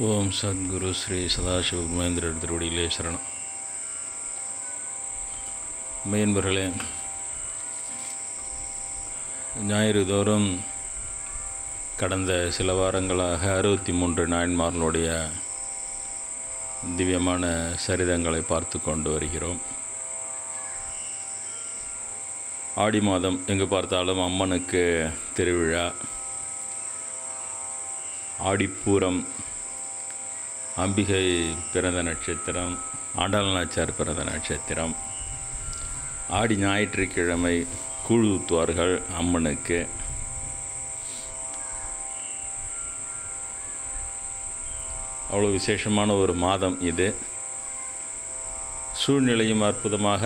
ஓம் சத்குரு ஸ்ரீ சதாசிவ மகேந்திர திருவடியிலே சரணம். மெயின்பர்களே, ஞாயிறு தோறும் கடந்த சில வாரங்களாக 63 நாயன்மார்களுடைய திவ்யமான சரிதங்களை பார்த்து கொண்டு வருகிறோம். ஆடி மாதம் எங்கு பார்த்தாலும் அம்மனுக்கு திருவிழா, ஆடிப்பூரம், அம்பிகை பிறந்த நட்சத்திரம், ஆண்டாள் நாச்சியார் பிறந்த நட்சத்திரம், ஆடி ஞாயிற்றுக்கிழமை கூழ் ஊற்றுவார்கள் அம்மனுக்கு. அவ்வளோ விசேஷமான ஒரு மாதம் இது. சூழ்நிலையும் அற்புதமாக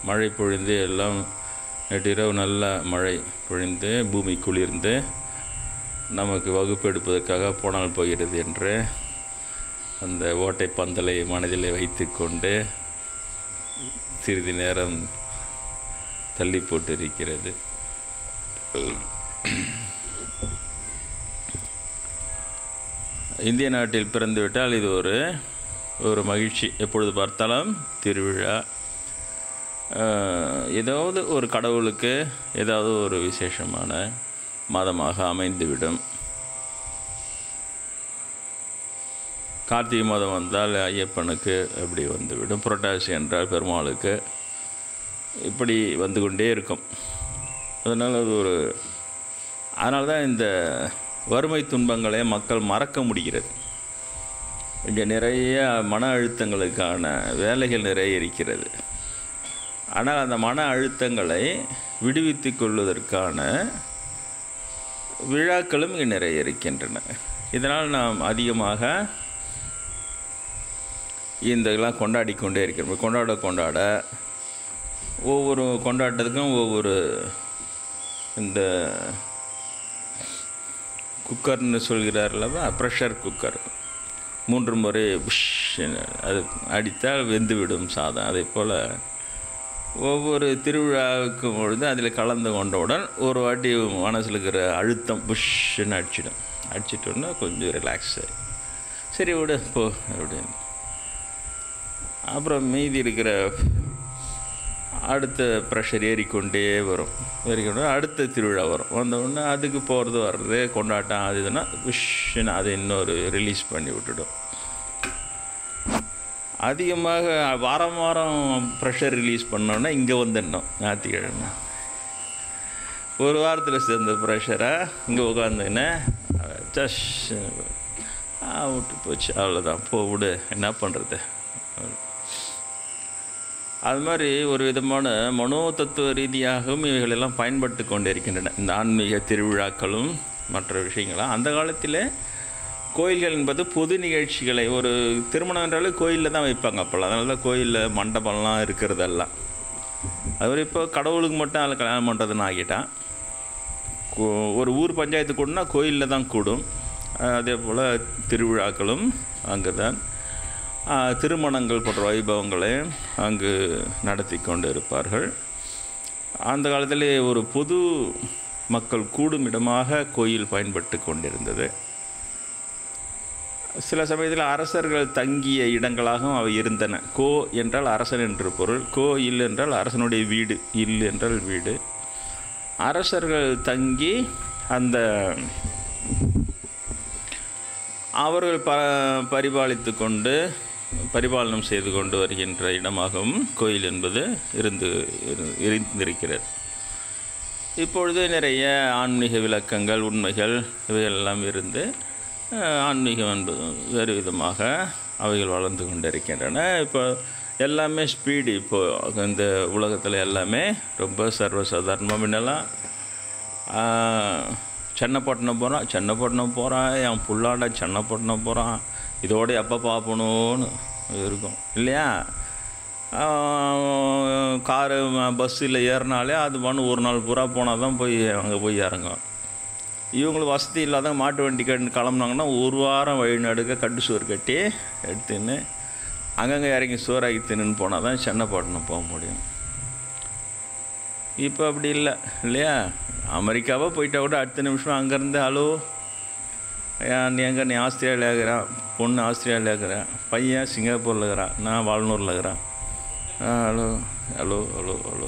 மழை பொழிந்து, எல்லாம் நேற்றிரவு நல்ல மழை பொழிந்து பூமி குளிர்ந்து நமக்கு வகுப்பு எடுப்பதற்காக போனால் போகிறது என்று அந்த ஓட்டை பந்தலை மனதிலே வைத்து கொண்டு சிறிது நேரம் தள்ளி போட்டிருக்கிறது. இந்திய நாட்டில் பிறந்துவிட்டால் இது ஒரு மகிழ்ச்சி. எப்பொழுது பார்த்தாலும் திருவிழா, ஏதாவது ஒரு கடவுளுக்கு ஏதாவது ஒரு விசேஷமான மாதமாக அமைந்துவிடும். கார்த்திகை மாதம் வந்தால் ஐயப்பனுக்கு அப்படி வந்துவிடும். புரட்டாசி என்றால் பெருமாளுக்கு, இப்படி வந்து கொண்டே இருக்கும். அதனால் அதனால தான் இந்த வறுமை துன்பங்களை மக்கள் மறக்க முடிகிறது. இங்கே நிறைய மன அழுத்தங்களுக்கான வேலைகள் நிறைய இருக்கிறது. ஆனால் அந்த மன அழுத்தங்களை விடுவித்து கொள்வதற்கான விழாக்களும் இங்கே நிறைய இருக்கின்றன. இதனால் நாம் அதிகமாக இதெல்லாம் கொண்டாடி கொண்டே இருக்கிறோம். கொண்டாட ஒவ்வொரு கொண்டாட்டத்துக்கும் ஒவ்வொரு இந்த குக்கர்னு சொல்கிறார்களவா, ப்ரெஷர் குக்கர், 3 முறை புஷ் அது அடித்தால் வெந்துவிடும் சாதம். அதே போல் ஒவ்வொரு திருவிழாவுக்கும் பொழுது அதில் கலந்து கொண்டவுடன் ஒரு வாட்டி மனசில் இருக்கிற அழுத்தம் புஷ்ன்னு அடிச்சிட்டோன்னா கொஞ்சம் ரிலாக்ஸு, சரி விடு போ அப்படின்னு. அப்புறம் மீதி இருக்கிற அடுத்த ப்ரெஷர் ஏறிக்கொண்டே வரும். அடுத்த திருவிழா வந்தவுடனே அதுக்கு போகிறது வர்றது கொண்டாட்டம் அது இதுன்னா விஷன்னு அதை இன்னொரு ரிலீஸ் பண்ணி விட்டுடும். அதிகமாக வாரம் ப்ரெஷர் ரிலீஸ் பண்ணோன்னா இங்கே வந்துடணும். ஞாயிற்றுக்கிழமை ஒரு வாரத்தில் சேர்ந்த ப்ரெஷரை இங்கே உட்காந்துன்னு ஜஸ் விட்டு போச்சு, அவ்வளோதான், போ விடு, என்ன பண்ணுறது. அது மாதிரி ஒரு விதமான மனோ தத்துவ ரீதியாகவும் இவைகளெல்லாம் பயன்பட்டு கொண்டு இருக்கின்றன இந்த ஆன்மீக திருவிழாக்களும் மற்ற விஷயங்களும். அந்த காலத்தில் கோயில்கள் என்பது பொது நிகழ்ச்சிகளை, ஒரு திருமணம் என்றாலும் கோயிலில் தான் வைப்பாங்க அப்போல்லாம். அதனால தான் கோயிலில் மண்டபம்லாம் இருக்கிறதெல்லாம். அதுவரை இப்போ கடவுளுக்கு மட்டும் அதில் கல்யாணம் பண்ணுறதுன்னு ஆகிட்டான். ஒரு ஊர் பஞ்சாயத்து கூடனா கோயிலில் தான் கூடும். அதே போல் திருவிழாக்களும் அங்கே தான், திருமணங்கள் போன்ற வைபவங்களை அங்கு நடத்தி கொண்டு இருப்பார்கள். அந்த காலத்தில் ஒரு பொது மக்கள் கூடும் இடமாக கோயில் பயன்பட்டு கொண்டிருந்தது. சில சமயத்தில் அரசர்கள் தங்கிய இடங்களாகவும் அவை இருந்தன. கோ என்றால் அரசன் என்று பொருள், கோ இல் என்றால் அரசனுடைய வீடு, இல் என்றால் வீடு. அரசர்கள் தங்கி அந்த அவர்கள் பரிபாலனம் செய்து கொண்டு வருகின்ற இடமாகவும் கோயில் என்பது இருந்திருக்கிறது. இப்பொழுது நிறைய ஆன்மீக விளக்கங்கள், உண்மைகள் இவையெல்லாம் இருந்து ஆன்மீகம் என்பது வேறு விதமாக அவைகள் வளர்ந்து கொண்டிருக்கின்றன. இப்போ எல்லாமே ஸ்பீடு. இப்போது இந்த உலகத்தில் எல்லாமே ரொம்ப சர்வசாதாரணமாக. முன்னெல்லாம் சென்னப்பட்டினம் போகிறான், என் புள்ளாண்ட சென்னப்பட்டினம் போகிறான், இதோட எப்போ பார்ப்பணும்னு இருக்கும் இல்லையா. காரு பஸ்ஸில் ஏறினாலே அது ஒரு நாள் பூரா போனால் தான் அங்கே போய் இறங்கும். இவங்களுக்கு வசதி இல்லாத மாட்டு வண்டி கிளம்புனாங்கன்னா ஒரு வாரம் வழி நடுக்க கட்டு சோறு கட்டி எடுத்துன்னு அங்கங்கே இறங்கி சோறாக்கி தின்னு போனால் தான் சென்னப்பட்டினம் போக முடியும். இப்போ அப்படி இல்லை இல்லையா. அமெரிக்காவாக போயிட்டால் கூட அடுத்த நிமிஷம் அங்கேருந்து ஹலோ நீ ஆஸ்திரேலியா இருக்கிறான், பொண்ணு ஆஸ்திரேலியா இருக்கிறேன், பையன் சிங்கப்பூரில் இருக்கிறான், நான் வால்னூரில் இருக்கிறேன். ஹலோ ஹலோ ஹலோ ஹலோ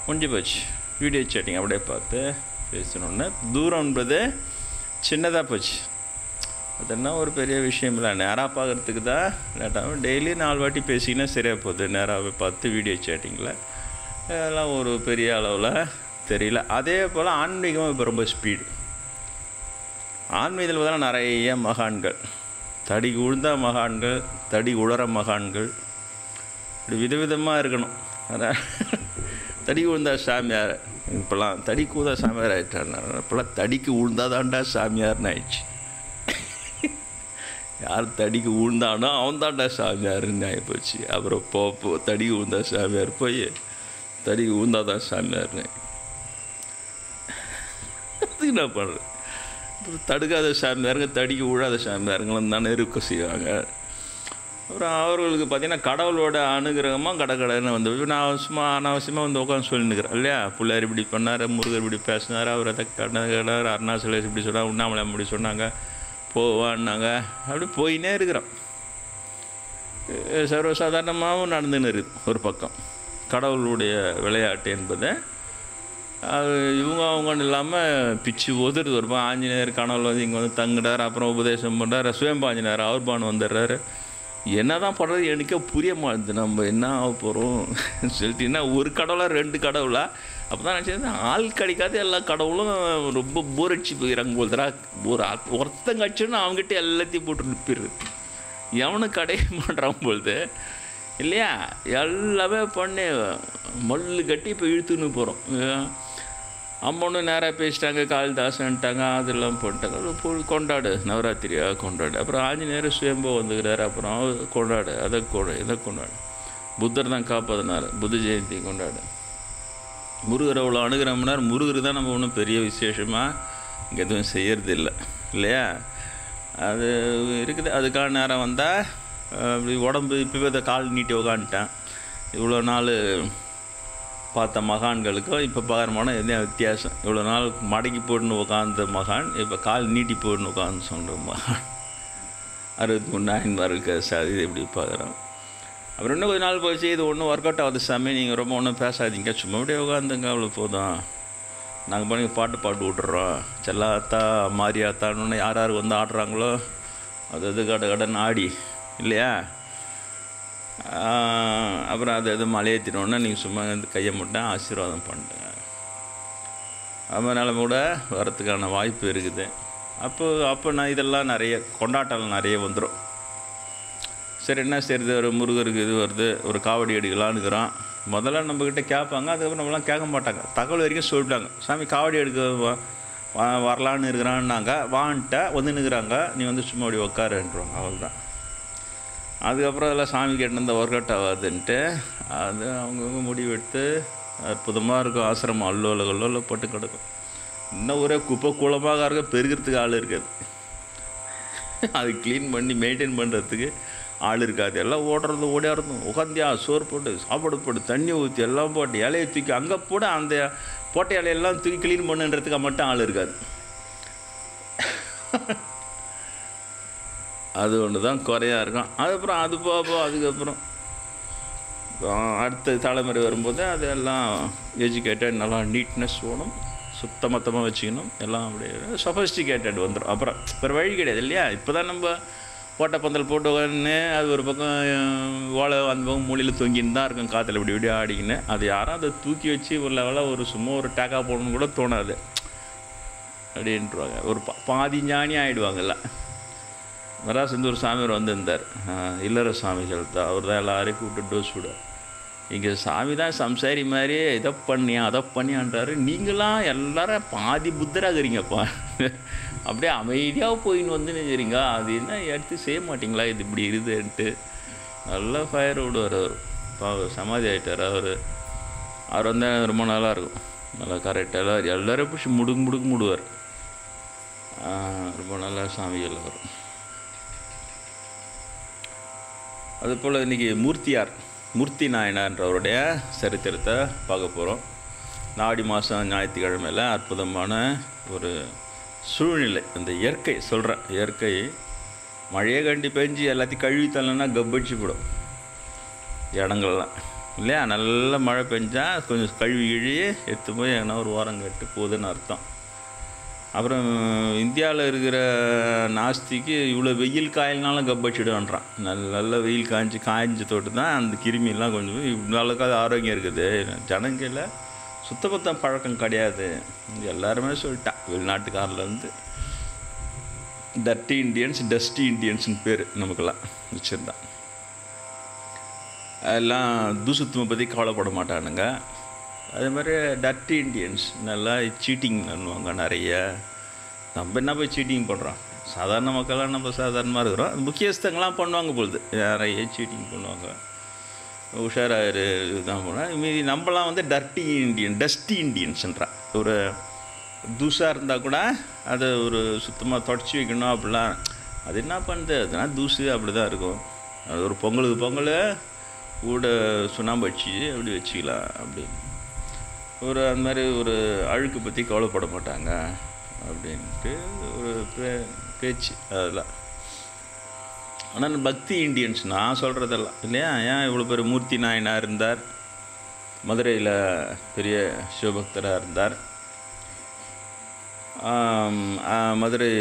முடிஞ்சு போச்சு. வீடியோ சேட்டிங் அப்படியே பார்த்து பேசணுன்னு தூரம் என்பது சின்னதாக போச்சு. அதெல்லாம் ஒரு பெரிய விஷயம் இல்லை. நேராக பார்க்குறதுக்கு தான் லேட்டாகும். டெய்லி 4 வாட்டி பேசிக்கினா சரியாக போகுது. நேராக பார்த்து வீடியோ சேட்டிங்கில் அதெல்லாம் ஒரு பெரிய அளவில் தெரியல. அதே போல் ஆன்மீகமும் இப்போ ரொம்ப ஸ்பீடு. ஆன்மீகத்தில் பார்த்தா நிறைய மகான்கள், தடி உழுந்த மகான்கள், தடி உழற மகான்கள், இப்படி விதவிதமாக இருக்கணும். அதான் தடி உழுந்தா சாமியார், இப்போல்லாம் தடி கூதா சாமியார் ஆகிட்டார். இப்போல்லாம் தடிக்கு உழுந்தாதான்டா சாமியார்னு ஆயிடுச்சு. யார் தடிக்கு உழுந்தானோ அவன் தான்டா சாமியாருன்னு ஆகிப்போச்சு. அப்புறம் போ தடிக்கு உழுந்தா சாமியார் போய் தடிக்கு உழுந்தாதான் சாமியார்னு. அதுக்கு என்ன பண்ணுறது? தடுக்காத சாமியாருங்க தடிக்கு உழாத சாமியாருங்களும் தானே இருக்க செய்வாங்க. அப்புறம் அவர்களுக்கு பார்த்திங்கன்னா கடவுளோட அனுகிரகமாக கடன்னு வந்து நான் சும்மா அனாவசியமாக வந்து உட்காந்து சொல்லிட்டுக்கிறேன் இல்லையா. பிள்ளையார் இப்படி பண்ணார், முருகர் இப்படி பேசினார், அவர் அதை கடனார், அருணாச்சலேஷ் இப்படி சொன்னாங்க, உண்ணாமலை இப்படி சொன்னாங்க, போவான்னாங்க, அப்படி போயினே இருக்கிறோம். சர்வசாதாரணமாகவும் நடந்துன்னு இருக்குது. ஒரு பக்கம் கடவுளுடைய விளையாட்டு என்பதை அது இவங்க அவங்கன்னு இல்லாமல் பிச்சு ஒதுருது. ஒரு ஆஞ்சநேயர் கனவுல வந்து இங்கே வந்து தங்குறார், அப்புறம் உபதேசம் பண்ணுறார், சுயம்பு ஆஞ்சநேயர் அவர்பான் வந்துடுறாரு. என்ன தான் பண்ணுறது எனக்கே புரிய மாட்டுது. நம்ம என்ன ஆக போகிறோம் சொல்லிட்டீங்கன்னா, ஒரு கடவுளாக 2 கடவுளா? அப்போ தான் நினச்சது ஆள் கிடைக்காது, எல்லா கடவுளும் ரொம்ப போர் அடிச்சு போயிடறாங்க போல்தரா. ஒருத்தங்க அடிச்சுன்னா அவங்ககிட்ட எல்லாத்தையும் போட்டு நிற்பிடுது. எவனும் கடைய மாட்டான் பொழுது இல்லையா. எல்லாமே பண்ணி மல்லு கட்டி இப்போ இழுத்துன்னு போகிறோம். அம்மனும் நேராக பேசிட்டாங்க, காளிதாசன்ட்டாங்க, அதெல்லாம் போட்டாங்க. கொண்டாடு, நவராத்திரியாக கொண்டாடு. அப்புறம் ஆஞ்சநேயர் சுயம்போ வந்துக்கிறார், அப்புறம் கொண்டாடு, அதை இதை கொண்டாடு. புத்தர் தான் காப்பாற்றினார், புத்த ஜெயந்தி கொண்டாடு. முருகர் அவ்வளோ அணுகிறோம்னார். முருகர் தான் நம்ம ஒன்றும் பெரிய விசேஷமாக இங்கே எதுவும் செய்கிறது இல்லை இல்லையா. அது இருக்குது. அதுக்கான நேரம் வந்தால் அப்படி உடம்பு இப்போவே அதை கால் நீட்டி உக்காந்துட்டேன். இவ்வளோ நாள் பார்த்த மகான்களுக்கும் இப்போ பார்க்குறமான எதுவும் வித்தியாசம். இவ்வளோ நாள் மடக்கி போட்டுன்னு உட்காந்த மகான் இப்போ கால் நீட்டி போட்டுன்னு உட்காந்து சொல்கிற மகான். 63 நாயன்மார்களுக்கு சாதி எப்படி பார்க்குறோம். அப்புறம் இன்னும் கொஞ்ச நாள் போச்சு, இது ஒன்றும் ஒர்க் அவுட் ஆகுது சாமி, நீங்கள் ரொம்ப ஒன்றும் பேசாதீங்க, சும்மா அப்படியே உட்காந்துங்க, அவ்வளோ போதும், நாங்கள் பண்ணி பாட்டு விட்டுறோம், செல்லாத்தா மாரியாத்தான்னு யார் யார் வந்து ஆடுறாங்களோ அது கடன் ஆடி இல்லையா. அப்புறம் அது எது மலையேற்றினோன்னா நீங்கள் சும்மா கையை மட்டும் ஆசீர்வாதம் பண்ணிட்டுங்க. அதனால கூட வரத்துக்கான வாய்ப்பு இருக்குது. அப்போ நான் இதெல்லாம் நிறைய கொண்டாட்டம் நிறைய வந்துடும். சரி என்ன செய்கிறது, ஒரு முருகருக்கு இது வருது, ஒரு காவடி எடுக்கலான்னுக்குறான். முதல்ல நம்மக்கிட்ட கேட்பாங்க, அதுக்கப்புறம் நம்மளாம் கேட்க மாட்டாங்க. தகவல் வரைக்கும் சொல்லிட்டாங்க, சாமி காவடி எடுக்க வரலான்னு இருக்கிறான்னாங்க, வான்ட்ட வந்துன்னுக்குறாங்க, நீ வந்து சும்மா அப்படி உக்காருன்றவாங்க, அவ்வளோதான். அதுக்கப்புறம் அதெல்லாம் சாமி கேட்டு ஒர்க் அவுட் ஆகாதுன்ட்டு அது அவங்கவுங்க முடிவு எடுத்து அற்புதமாக இருக்கும். ஆசிரமம் அல்லோல போட்டு கிடக்கும். இன்னும் ஒரே குப்பை கூலமாக இருக்க, பெருகிறதுக்கு ஆள் இருக்காது. அது க்ளீன் பண்ணி மெயின்டைன் பண்ணுறதுக்கு ஆள் இருக்காது. எல்லாம் ஓடியாடுறதும் உட்காந்தியா சோறு போட்டு சாப்பாடு போட்டு தண்ணி ஊற்றி எல்லாம் போட்டு இலையை தூக்கி அங்கே போட அந்த போட்ட இலையெல்லாம் தூக்கி க்ளீன் பண்ணுன்றதுக்கு மட்டும் ஆள் இருக்காது. அது ஒன்று தான் குறையாக இருக்கும். அதுக்கப்புறம் அது அதுக்கப்புறம் அடுத்த தலைமுறை வரும்போது அதெல்லாம் எஜுகேட்டட், நல்லா நீட்னஸ் வேணும், சுத்தமத்தமாக வச்சுக்கணும், எல்லாம் அப்படியே சொஃபஸ்டிகேட்டட் வந்துடும். அப்புறம் வேறு வழி கிடையாது இல்லையா. இப்போ தான் நம்ம ஓட்டப்பந்தல் போட்டு உடனே அது ஒரு பக்கம் ஓலை அந்த பக்கம் மூலையில் தொங்கின்னு தான் இருக்கும், காற்றுல இப்படி ஆடிக்கின்னு. அது யாரும் அதை தூக்கி வச்சு ஒரு லெவலாக ஒரு சும்மா ஒரு டேக்கா போடணும்னு கூட தோணாது அப்படின்ட்டுருவாங்க. ஒரு பாதி ஞானி ஆகிடுவாங்கல்ல. மராசந்தூர் சாமியார் வந்திருந்தார், இல்லற சாமிகள் தான். அவர் தான் எல்லாரையும் கூப்பிட்டு டோஸ் விடுவார். இங்கே சாமி தான் சம்சாரி மாதிரி இதை பண்ணியா அதை பண்ணியான்றாரு. நீங்களாம் எல்லாரும் பாதி புத்தராகிறீங்கப்பா, அப்படியே அமைதியாக போயின்னு வந்து நினைக்கிறீங்க, அது என்ன எடுத்து செய்ய மாட்டிங்களா, இது இப்படி இருக்குதுன்ட்டு நல்லா ஃபயர் விடுவார். அவர் சமாதி ஆகிட்டார். அவர் வந்தால் ரொம்ப நல்லா இருக்கும், நல்லா கரெக்டாக எல்லோரும் பிடிச்சி முடுவார். ரொம்ப நல்லா சாமிகள் வரும். அதுபோல் இன்றைக்கி மூர்த்தி நாயனார்ன்றவருடைய சரித்திரத்தை பார்க்க போகிறோம். ஆடி மாதம் ஞாயிற்றுக்கிழமையில் அற்புதமான ஒரு சூழ்நிலை, அந்த இயற்கை சொல்கிறேன், இயற்கை மழையே கண்டி பெஞ்சு எல்லாத்தையும் கழுவி தள்ளனா கப்படிச்சு போடும் இடங்கள்லாம் இல்லையா. நல்ல மழை பெஞ்சால் கொஞ்சம் கழுவி எடுத்து போய் எங்கன்னா ஒரு ஓரம் கட்டு போகுதுன்னு அர்த்தம். அப்புறம் இந்தியாவில் இருக்கிற நாஸ்திக்கு இவ்வளோ வெயில் காயில்னாலும் கப்படிச்சிடுன்றான். நல்ல வெயில் காய்ஞ்சி தொட்டு தான் அந்த கிருமியெல்லாம் கொஞ்சம் இவ்வளோ அளவுக்கு அது ஆரோக்கியம் இருக்குது. ஜனங்களில் சுத்தபத்தம் பழக்கம் கிடையாது எல்லாருமே சொல்லிட்டான். வெளிநாட்டுக்காரிலேருந்து டர்ட்டி இண்டியன்ஸ், டஸ்டி இண்டியன்ஸ்னு பேர் நமக்கெல்லாம் வச்சுருந்தான். அதெல்லாம் தூசுத்துமை பற்றி கவலைப்பட மாட்டானுங்க. அதே மாதிரி டர்ட்டி இண்டியன்ஸ் நல்லா சீட்டிங் பண்ணுவாங்க நிறைய. நம்ம என்ன போய் சீட்டிங் பண்ணுறோம், சாதாரண மக்கள்லாம் நம்ம சாதாரணமாக இருக்கிறோம். முக்கியஸ்தங்கள்லாம் பண்ணுவாங்க பொழுது நிறைய சீட்டிங் பண்ணுவாங்க. உஷாராயிரு இதுதான் போனால் மீதி நம்மலாம் வந்து டர்ட்டி இண்டியன், டஸ்டி இண்டியன்ஸ்ன்றான். ஒரு தூசாக இருந்தால் கூட அதை ஒரு சுத்தமாக தொடச்சி வைக்கணும் அப்படிலாம். அது என்ன பண்ணுது, அதுனா தூசு அப்படி தான் இருக்கும். அது ஒரு பொங்கல் கூட சுண்ணாம்பு வச்சு அப்படி வச்சுக்கலாம். அப்படி ஒரு அந்த மாதிரி ஒரு அழுக்கு பற்றி கவலைப்பட மாட்டாங்க அப்படின்ட்டு ஒரு பேச்சு அதெல்லாம். ஆனால் பக்தி இண்டியன்ஸ் நான் சொல்கிறதெல்லாம் இல்லையா. ஏன் இவ்வளோ பேர் மூர்த்தி நாயனார் இருந்தார், மதுரையில் பெரிய சிவபக்தராக இருந்தார். மதுரை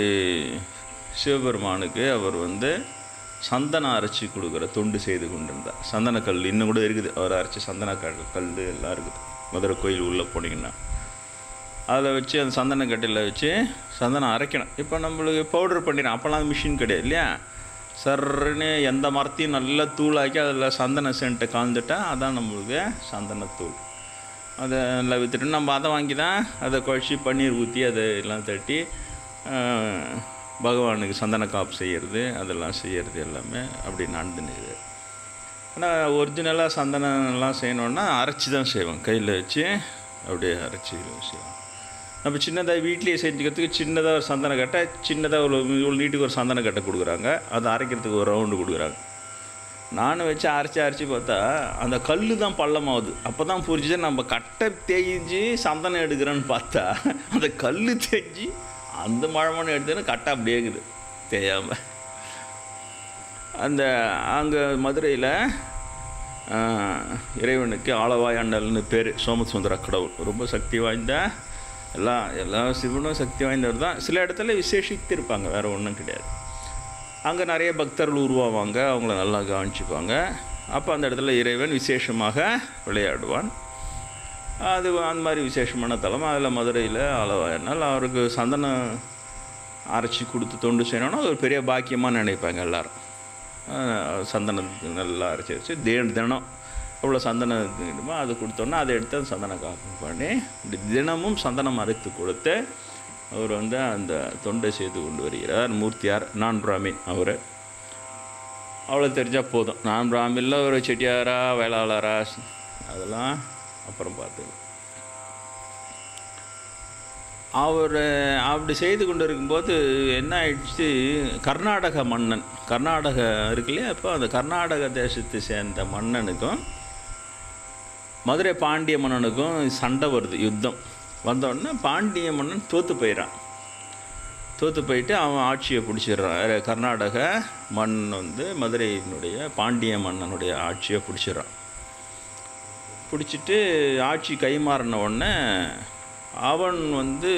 சிவபெருமானுக்கு அவர் வந்து சந்தனம் அரைச்சி கொடுக்குற தொண்டு செய்து கொண்டிருந்தார். சந்தனக்கல் இன்னும் கூட இருக்குது, அவர் அரைச்சி சந்தனக்கல் எல்லாம் இருக்குது மதுரை கோயில் உள்ளே போனீங்கன்னா. அதில் வச்சு அந்த சந்தனக்கட்டையில் வச்சு சந்தனம் அரைக்கணும். இப்போ நம்மளுக்கு பவுடர் பண்ணிடணும். அப்போல்லாம் மிஷின் கிடையாது இல்லையா. சர்ன்னு எந்த மரத்தையும் நல்லா தூளாக்கி அதில் சந்தன சென்ட்டை கலந்துட்டால் அதான் நம்மளுக்கு சந்தனத்தூள். அதை நல்லா விற்றுட்டு நம்ம அதை வாங்கி தான் அதை குழச்சி பன்னீர் ஊற்றி அதை எல்லாம் தட்டி பகவானுக்கு சந்தன காப்பு செய்கிறது அதெல்லாம் செய்கிறது எல்லாமே அப்படி நடந்துனுது. ஆனால் ஒரிஜினலாக சந்தனம்லாம் செய்யணுன்னா அரைச்சி தான் செய்வோம், கையில் வச்சு அப்படியே அரைச்சி செய்வோம். நம்ம சின்னதாக வீட்லேயே செஞ்சுக்கிறதுக்கு சின்னதாக ஒரு சந்தன கட்டை, சின்னதாக இவ்வளோ நீட்டுக்கு ஒரு சந்தன கட்டை கொடுக்குறாங்க. அதை அரைக்கிறதுக்கு ஒரு ரவுண்டு கொடுக்குறாங்க. நானும் வச்சு அரைச்சி பார்த்தா அந்த கல் தான் பள்ளமாகுது. அப்போ தான் புரிஞ்சுது நம்ம கட்டை தேய்ஞ்சி சந்தனம் எடுக்கிறேன்னு பார்த்தா அந்த கல் தேய்ஞ்சி அந்த மழை எடுத்துன்னு கட்டை அப்படியே இருக்குது தேயாமல். அந்த அங்கே மதுரையில் இறைவனுக்கு ஆளவாயாண்டல்னு பேர். சோமசுந்தர கடவுள் ரொம்ப சக்தி வாய்ந்த, எல்லா சிவனும் சக்தி வாய்ந்தவர் தான். சில இடத்துல விசேஷித்து இருப்பாங்க, வேறு ஒன்றும் கிடையாது. அங்கே நிறைய பக்தர்கள் உருவாவாங்க, அவங்கள நல்லா கவனிச்சுப்பாங்க. அப்போ அந்த இடத்துல இறைவன் விசேஷமாக விளையாடுவான். அது அந்த மாதிரி விசேஷமான தலம். அதில் மதுரையில் ஆளவாயினால் அவருக்கு சந்தனம் அரைச்சி கொடுத்து தொண்டு செய்யணும்னா அது ஒரு பெரிய பாக்கியமாக நினைப்பாங்க எல்லோரும். சந்தனத்துக்கு நல்லா அரைச்சி வச்சு தினம் அவ்வளோ சந்தனம் அது கொடுத்தோன்னா அதை எடுத்து அந்த சந்தன காப்பு பண்ணி இப்படி தினமும் சந்தனம் அரைத்து கொடுத்து அவர் வந்து அந்த தொண்டை செய்து கொண்டு வருகிறார். மூர்த்தியார், நான் பிராமின். அவர் அவ்வளோ தெரிஞ்சால் போதும். நான் பிராமின்ல ஒரு செட்டியாரா வேளாளரா அதெல்லாம் அப்புறம் பார்த்துக்கலாம். அவர் அப்படி செய்து கொண்டு இருக்கும்போது என்ன ஆயிடுச்சு, கர்நாடக மன்னன், கர்நாடக இருக்கு இல்லையா, இப்போ அந்த கர்நாடக தேசத்தை சேர்ந்த மன்னனுக்கும் மதுரை பாண்டிய மன்னனுக்கும் சண்டை வருது, யுத்தம். வந்தோடனே பாண்டிய மன்னன் தோற்று போயிட்டு அவன் ஆட்சியை பிடிச்சிடுறான். கர்நாடக மன்னன் வந்து மதுரையினுடைய பாண்டிய மன்னனுடைய ஆட்சியை பிடிச்சிட்டு ஆட்சி கைமாறின உடனே அவன் வந்து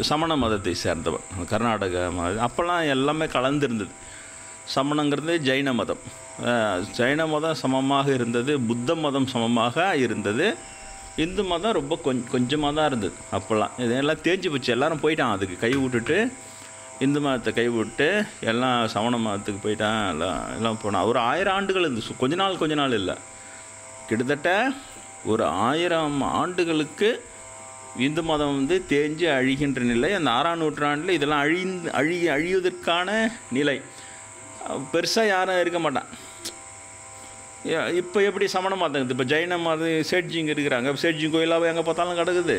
சமண மதத்தை சேர்ந்தவன். கர்நாடக மதம் அப்போல்லாம் எல்லாமே கலந்துருந்தது. சமணங்கிறது ஜைன மதம், ஜைன மதம் சமமாக இருந்தது, புத்த மதம் சமமாக இருந்தது, இந்து மதம் ரொம்ப கொஞ்சமாக தான் இருந்தது அப்போல்லாம். இதெல்லாம் தேஞ்சு போச்சு, எல்லோரும் போயிட்டான். அதுக்கு கை விட்டுட்டு இந்து மதத்தை கை விட்டு எல்லாம் சமண மதத்துக்கு போயிட்டான். எல்லாம் போனான். ஒரு 1000 ஆண்டுகள் இருந்துச்சு, கொஞ்ச நாள் இல்லை, கிட்டத்தட்ட ஒரு 1000 ஆண்டுகளுக்கு இந்து மதம் வந்து தேஞ்சு அழிகின்ற நிலை. அந்த 6ஆம் நூற்றாண்டில் இதெல்லாம் அழிவதற்கான நிலை. பெருசாக யாரும் இருக்க மாட்டான். இப்போ எப்படி சமண மதம், இப்போ ஜெயின மதம் சேட்ஜிங்க இருக்கிறாங்க, சேட்ஜிங் கோயிலாக எங்கே பார்த்தாலும் கிடக்குது.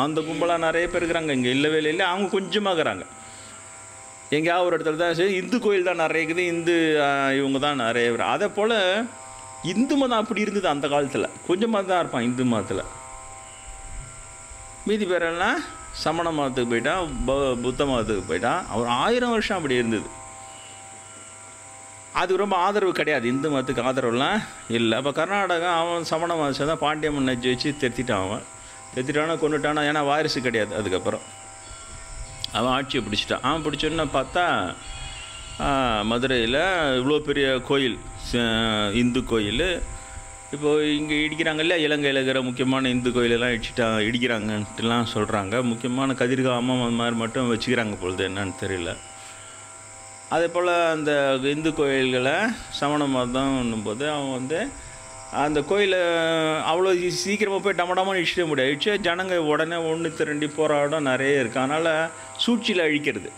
அந்த கும்பலாக நிறைய பேர் இருக்கிறாங்க. இங்கே இல்லவே இல்லை, அவங்க கொஞ்சமாக இருக்கிறாங்க. எங்கேயாவது ஒரு இடத்துல தான் சரி, இந்து கோயில் தான் நிறைய இருக்குது, இவங்க தான் நிறைய பேர். அதே போல் இந்து மதம் அப்படி இருந்தது அந்த காலத்தில், கொஞ்சமாக தான் இருப்பான் இந்து மதத்தில். மீதி பேரெல்லாம் சமண மதத்துக்கு போயிட்டான், புத்த மதத்துக்கு போயிட்டான். அவர் 1000 வருஷம் அப்படி இருந்தது. அதுக்கு ரொம்ப ஆதரவு கிடையாது, இந்து மதத்துக்கு ஆதரவுலாம் இல்லை. அப்போ கர்நாடகா அவன் சமண மதம் தான் பாண்டிய மன்னச்சு வச்சு தெத்திட்டான். அவன் தெத்திட்டானா கொண்டுட்டானா, ஏன்னா வாரிசு கிடையாது. அதுக்கப்புறம் அவன் ஆட்சியை பிடிச்சிட்டான். அவன் பிடிச்சோன்னு பார்த்தா மதுரையில் இவ்வளோ பெரிய கோயில், இந்து கோயில். இப்போது இங்கே இடிக்கிறாங்க இல்லையா, இலங்கையில் இருக்கிற முக்கியமான இந்து கோயிலெல்லாம் இடிக்கிறாங்கன்ட்டுலாம் சொல்கிறாங்க. முக்கியமான கதிர்காமம் அந்த மாதிரி மட்டும் வச்சுக்கிறாங்க பொழுது, என்னன்னு தெரியல. அதே போல் அந்த இந்து கோயில்களை சமண மதம் போது அவன் வந்து அந்த கோயிலை அவ்வளோ சீக்கிரமாக போய் டமடமாக இடிச்சிட முடியாது. இடிச்சு ஜனங்க உடனே ஒன்று திரண்டி போராடம் நிறைய இருக்குது. அதனால் சூழ்ச்சியில் அழிக்கிறது.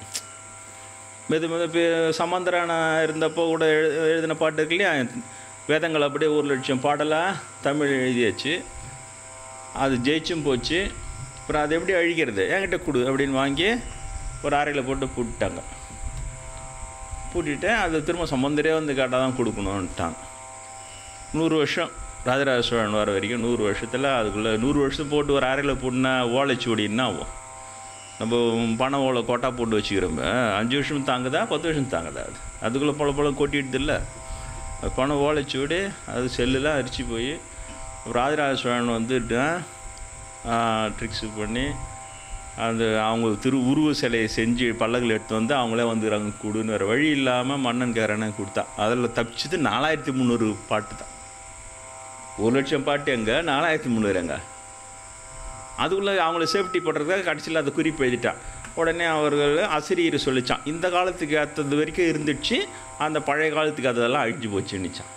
மெது சமந்திரான இருந்தப்போ கூட எழுதின பாட்டு இருக்கு இல்லையா, வேதங்கள் அப்படியே 1,00,000 பாடலாக தமிழ் எழுதியாச்சு. அது ஜெயிச்சும் போச்சு. அப்புறம் அதை எப்படி அழிக்கிறது, என்கிட்ட கொடு அப்படின்னு வாங்கி ஒரு அறையில் போட்டு பூட்டிட்டாங்க. பூட்டிட்டு அது திரும்ப சம்பந்தரே வந்து கேட்டால் தான் கொடுக்கணுன்ட்டாங்க. 100 வருஷம் ராஜராஜ சோழன் வர வரைக்கும் 100 வருஷத்தில் அதுக்குள்ளே 100 வருஷம் போட்டு ஒரு அறையில் போட்டுனா ஓலைச்சுவடின்னா ஆகும். நம்ம பண ஓலை கொட்டா போட்டு வச்சுக்கிறோம். 5 வருஷம் தாங்குதா 10 வருஷம் தாங்குதா, அதுக்குள்ளே பொல கொட்டிடுது இல்லை. அது பணம் ஓலைச்சுவடி, அது செல்லுலாம் அரிச்சு போய் ராஜராஜ சோழன் வந்துட்டு ட்ரிக்ஸு பண்ணி அந்த அவங்க உருவ சிலையை செஞ்சு பல்லக்கில் எடுத்து வந்து அவங்களே வந்துக்கிறாங்க கொடுன்னு வேறு வழி இல்லாமல் மன்னன் கேரனை கொடுத்தா. அதில் தப்பிச்சது 4300 பாட்டு தான். 1,00,000 பாட்டு எங்கே, 4300 எங்கே. அதுக்குள்ளே அவங்கள சேஃப்டி பண்ணுறதுக்காக கடைசியில் அதை குறிப்பு எழுதிட்டான். உடனே அவர்கள் ஆசிரியர் சொல்லிச்சான், இந்த காலத்துக்கு ஏற்றது வரைக்கும் இருந்துச்சு, அந்த பழைய காலத்துக்கு அதெல்லாம் அழிஞ்சு போச்சுன்னுச்சான்.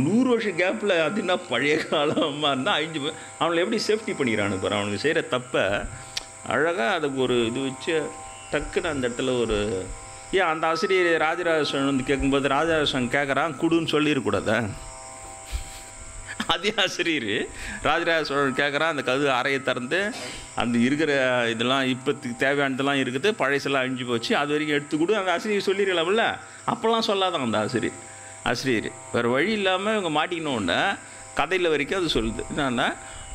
100 வருஷம் கேப்பில் அதுன்னா பழைய காலமாக இருந்தால் அழிஞ்சு போய் அவனை எப்படி சேஃப்டி பண்ணிக்கிறானு பாரு. அவனுக்கு செய்கிற தப்பை அழகாக அதுக்கு ஒரு இது வச்சு டக்குன்னு அந்த இடத்துல ஒரு ஏன் அந்த ஆசிரியர் ராஜராஜ சோழன் வந்து கேட்கும்போது ராஜராஜ சோழன் கேட்குறான் கொடுன்னு சொல்லிடக்கூடாதா. அதே ஆசிரியர் ராஜராஜ சோழன் கேட்குறான், அந்த அறையை திறந்து அந்த இருக்கிற இதெல்லாம் இப்போத்துக்கு தேவையானதெல்லாம் இருக்குது, பழைசெல்லாம் அழிஞ்சு போச்சு, அது வரைக்கும் எடுத்துக்கூட அந்த ஆசிரியர் சொல்லிடலாம்ல. அப்போல்லாம் சொல்லாதான் அந்த ஆசிரியர் வேறு வழி இல்லாமல் இவங்க மாட்டிக்கணுன்னு கதையில் வரைக்கும் அது சொல்லுது. என்னன்னா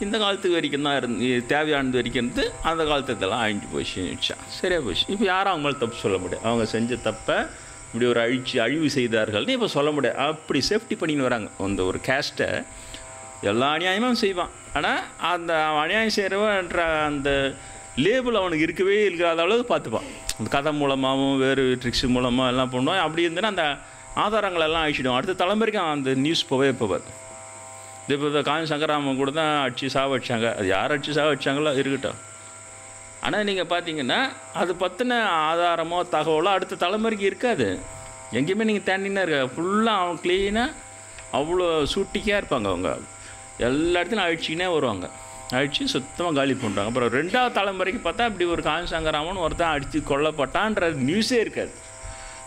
இந்த காலத்துக்கு வரைக்கும் தான் தேவையானது வரைக்கும் இருந்து அந்த காலத்துக்கெல்லாம் அழிஞ்சு போச்சுச்சான். சரியாக போச்சு. இப்போ யாரும் அவங்க மேலே தப்பு சொல்ல முடியாது. அவங்க செஞ்ச தப்பை இப்படி ஒரு அழிவு செய்தார்கள்னு இப்போ சொல்ல முடியாது. அப்படி சேஃப்டி பண்ணின்னு வராங்க. அந்த ஒரு கேஸ்ட்டை எல்லா அநியாயமும் செய்வான். ஆனால் அந்த அநியாயம் செய்கிறவன்ற அந்த லேபிள் அவனுக்கு இருக்கவே இருக்கிறாத அளவுக்கு பார்த்துப்பான். அந்த கதை மூலமாகவும் வேறு ட்ரிக்ஸ் மூலமாக எல்லாம் பண்ணுவான். அப்படி இருந்ததுன்னா அந்த ஆதாரங்களெல்லாம் அழிச்சிடும். அடுத்த தலைமுறைக்கு அந்த நியூஸ் போகாது. இப்போ இந்த காஞ்சி சங்கராமன் கூட தான் அடிச்சு சாவடிச்சாங்க. அது யார் அடிச்சு சாவடிச்சாங்களோ இருக்கட்டும். ஆனால் நீங்கள் பார்த்தீங்கன்னா அது பற்றின ஆதாரமோ தகவலோ அடுத்த தலைமுறைக்கு இருக்காது. எங்கேயுமே நீங்கள் தேண்டினா இருக்க ஃபுல்லாக அவன் க்ளீனாக அவ்வளோ சூட்டிக்காக இருப்பாங்க. அவங்க எல்லா இடத்துலையும் அழிச்சிக்கினே வருவாங்க. அழிச்சு சுத்தமாக காலி பண்ணுறாங்க. அப்புறம் 2வது தலைமுறைக்கு பார்த்தா இப்படி ஒரு காஞ்சி சங்கராமன் ஒருத்தன் அடித்து கொல்லப்பட்டான்ற நியூஸே இருக்காது.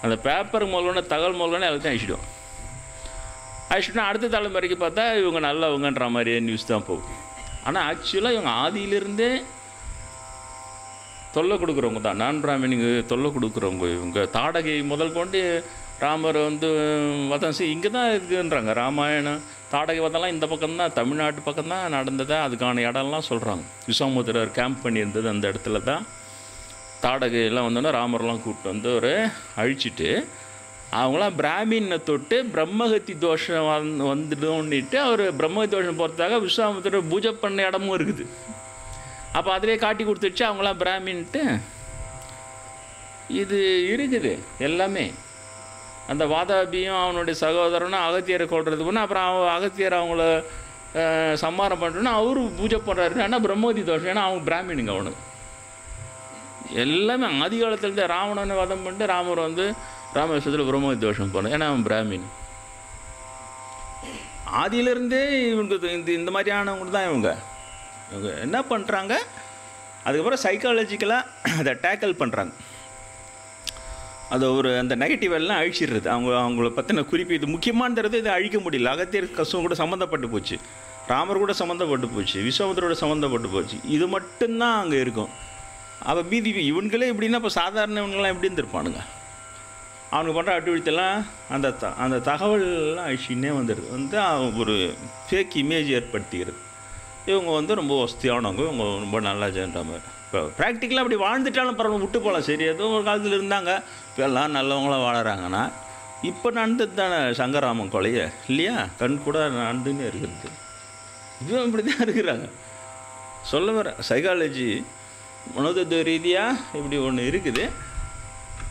அந்த பேப்பர் மூலம்னா தகவல் மூலம்னா எல்லாத்தையும் அழிச்சிடுவான். அழிச்சுனா அடுத்த தலைமுறைக்கு பார்த்தா இவங்க நல்லவங்கன்ற மாதிரியே நியூஸ் தான் போகும். ஆனால் ஆக்சுவலாக இவங்க ஆதியிலிருந்தே தொல்லை கொடுக்குறவங்க தான். நான் பிராமணிக்கு தொல்லை கொடுக்குறவங்க இவங்க. தாடகை முதல் கொண்டு ராமர் வந்து வதம் இங்கே தான் இருக்குன்றாங்க. ராமாயணம் தாடகை வதம்லாம் இந்த பக்கம்தான், தமிழ்நாட்டு பக்கம்தான் நடந்ததை அதுக்கான இடம்லாம் சொல்கிறாங்க. விஸ்வாமித்திரர் கேம்ப் பண்ணியிருந்தது அந்த இடத்துல தான். தாடகையெல்லாம் வந்தோன்னா ராமர்லாம் கூப்பிட்டு வந்து ஒரு அழிச்சிட்டு அவங்களாம் பிராமினை தொட்டு பிரம்மகத்தி தோஷம் வந்துடும்னுட்டு அவர் பிரம்மகத்தி தோஷம் போகிறதுக்காக விஸ்வாமித்திரர் பூஜை பண்ண இடமும் இருக்குது. அப்போ அதிலே காட்டி கொடுத்துச்சு அவங்களாம் பிராமின்ட்டு. இது இருக்குது எல்லாமே. அந்த வாதாபியும் அவனுடைய சகோதரனும் அகத்தியரை கொள்றது பண்ண அப்புறம் அகத்தியர் அவங்கள சம்மாரம் பண்ணுறோன்னா அவரு பூஜை பண்ணுறாரு. ஆனால் பிரம்மகத்தி தோஷம், ஏன்னா அவங்க பிராமினுங்க. அவனுக்கு எல்லாமே ஆதி காலத்துலேருந்து ராவணனை வதம் பண்ணிட்டு ராமர் வந்து ராமேஸ்வரத்தில் பிரம்மகத்தி தோஷம் போனோம், ஏன்னா அவன் பிராமின். ஆதியிலேருந்தே இவங்களுக்கு இந்த மாதிரியானவங்க தான் இவங்க என்ன பண்ணுறாங்க. அதுக்கப்புறம் சைக்காலஜிக்கலாக அதை டேக்கிள் பண்ணுறாங்க. அது ஒரு அந்த நெகட்டிவ் எல்லாம் அழிச்சிடுறது. அவங்கள பற்றின குறிப்பு இது முக்கியமானது. இதை அழிக்க முடியல. அகத்தியர் கஷ்டம் கூட சம்மந்தப்பட்டு போச்சு, ராமர் கூட சம்மந்தப்பட்டு போச்சு, விஸ்வாமித்திரோட சம்மந்தப்பட்டு போச்சு. இது மட்டும்தான் அங்கே இருக்கும். அப்போ மீதி இவங்களே எப்படின்னா இப்போ சாதாரண இவங்கெல்லாம் எப்படி இருந்திருப்பானுங்க. அவனுக்கு பண்ணுற அட்டுவித்தெல்லாம் அந்த தகவல்லாம் அழிச்சின்னே வந்துடுது. ஒரு ஃபேக் இமேஜ் ஏற்படுத்திக்கிறது. இவங்க ரொம்ப வசதியானவங்க, இவங்க ரொம்ப நல்லா ஜென்ற மாதிரி. இப்போ ப்ராக்டிக்கலாக அப்படி வாழ்ந்துட்டாலும் பரவாயில்ல, விட்டு போகலாம். சரி, ஏதோ ஒரு காலத்தில் இருந்தாங்க, இப்போ எல்லாம் நல்லவங்களாம் வாழறாங்கன்னா, இப்போ நடந்தது தானே சங்கராமன் கொலையை இல்லையா? கண் கூட நடந்துன்னு இருக்கிறது. இவன் இப்படி தான் இருக்கிறாங்க. சொல்ல வர சைக்காலஜி மனோதத்துவ ரீதியாக இப்படி ஒன்று இருக்குது.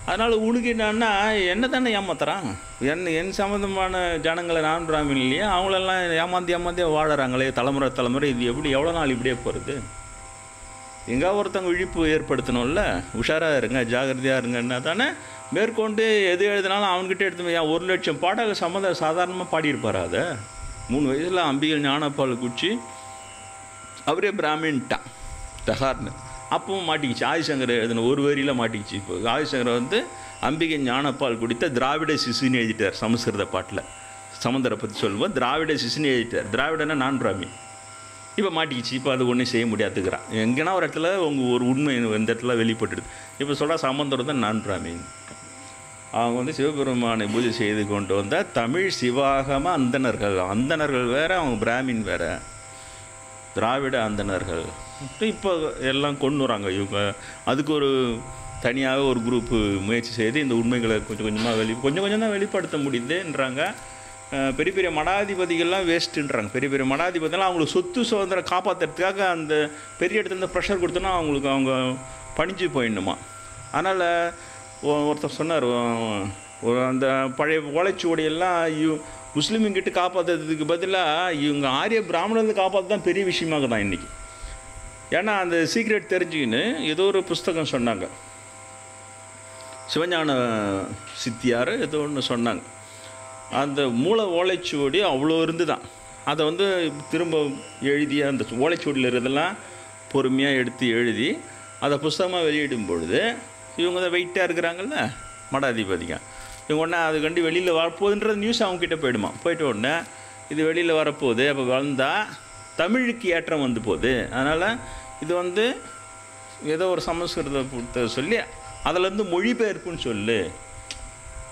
அதனால் உனக்கு என்னன்னா என்ன தானே ஏமாத்துறான்? என் சம்மந்தமான ஜனங்களை நான் பிராமின் இல்லையா, அவங்களெல்லாம் ஏமாந்தியே வாழறாங்களே தலைமுறை. இது எப்படி எவ்வளோ நாள் இப்படியே போகிறது? எங்கே ஒருத்தவங்க விழிப்பு ஏற்படுத்தணும்ல, உஷாராக இருங்க, ஜாகிரதையாக இருங்கன்னா தானே மேற்கொண்டு எது எழுதினாலும் அவன்கிட்ட எடுத்து 1,00,000 பாடக சாதாரணமாக பாடியிருப்பார். அதை 3 வயசில் அம்பிகள் ஞானப்பால் குடிச்சு அவரே பிராமின்ட்டான் தகார்னு. அப்பவும் மாட்டிக்கிச்சு. ஆதிசங்கர் எழுதின ஒரு வரியில் மாட்டிக்கிச்சு. இப்போ ஆதிசங்கர் அம்பிகை ஞானப்பால் குடித்த திராவிட சிசுன்னு எழுதிட்டார். சமஸ்கிருத பாட்டில் சமுந்தரை பற்றி சொல்லுவோம், திராவிட சிசுன்னு எழுதிட்டார். திராவிடன்னா நான் பிராமி. இப்போ மாட்டிக்கிச்சு. இப்போ அது ஒன்றும் செய்ய முடியாதுக்கிறான். எங்கன்னா ஒரு இடத்துல ஒரு உண்மை இந்த இடத்துல வெளிப்பட்டுடுது. இப்போ சொல்கிற சமந்தரம் தான் நான் பிராமின். அவங்க சிவபெருமானை பூஜை செய்து கொண்டு வந்த தமிழ் சிவாகம அந்தணர்கள் வேறு, அவங்க பிராமின் வேறு, திராவிட அந்தணர்கள். இப்போ எல்லாம் கொண்டு வராங்க இவங்க. அதுக்கு ஒரு தனியாக ஒரு குரூப்பு முயற்சி செய்து இந்த உண்மைகளை கொஞ்சம் கொஞ்சம் தான் வெளிப்படுத்த முடியுதுன்றாங்க. பெரிய மடாதிபதிகள்லாம் வேஸ்ட்டுன்றாங்க. பெரிய மடாதிபதிலாம் அவங்களுக்கு சொத்து சுதந்திரம் காப்பாற்றுறதுக்காக அந்த பெரிய இடத்துல ப்ரெஷர் கொடுத்தோன்னா அவங்களுக்கு அவங்க பணிஞ்சு போயிடணுமா. அதனால் ஒருத்தர் சொன்னார், அந்த பழைய ஓலைச்சுவடியெல்லாம் முஸ்லீம்கிட்ட காப்பாற்றுறதுக்கு பதிலாக இவங்க ஆரிய பிராமணர்கள் காப்பாற்ற தான் பெரிய விஷயமாக தான் இன்றைக்கி. ஏன்னா அந்த சீக்ரெட் தெரிஞ்சுக்கின்னு ஏதோ ஒரு புஸ்தகம் சொன்னாங்க, சிவஞான சித்தியார் ஏதோ ஒன்று சொன்னாங்க. அந்த மூல ஓலைச்சுவடி அவ்வளோ இருந்து தான் அதை திரும்ப எழுதி அந்த ஓலைச்சுவடியில் இருக்கிறதெல்லாம் பொறுமையாக எடுத்து எழுதி அதை புஸ்தகமாக வெளியிடும் பொழுது இவங்க தான் வெயிட்டாக இருக்கிறாங்கல்ல மடாதிபதிங்க, இவங்க ஒன்றா அது கண்டு வெளியில் வரப்போகுதுன்றது நியூஸ் அவங்கக்கிட்ட போயிட்டு உடனே இது வெளியில் வரப்போகுது. அப்போ வந்தால் தமிழுக்கு ஏற்றம் வந்து போகுது. அதனால் இது ஏதோ ஒரு சமஸ்கிருதத்தை சொல்லி அதிலேருந்து மொழிபெயர்ப்புன்னு சொல்லு,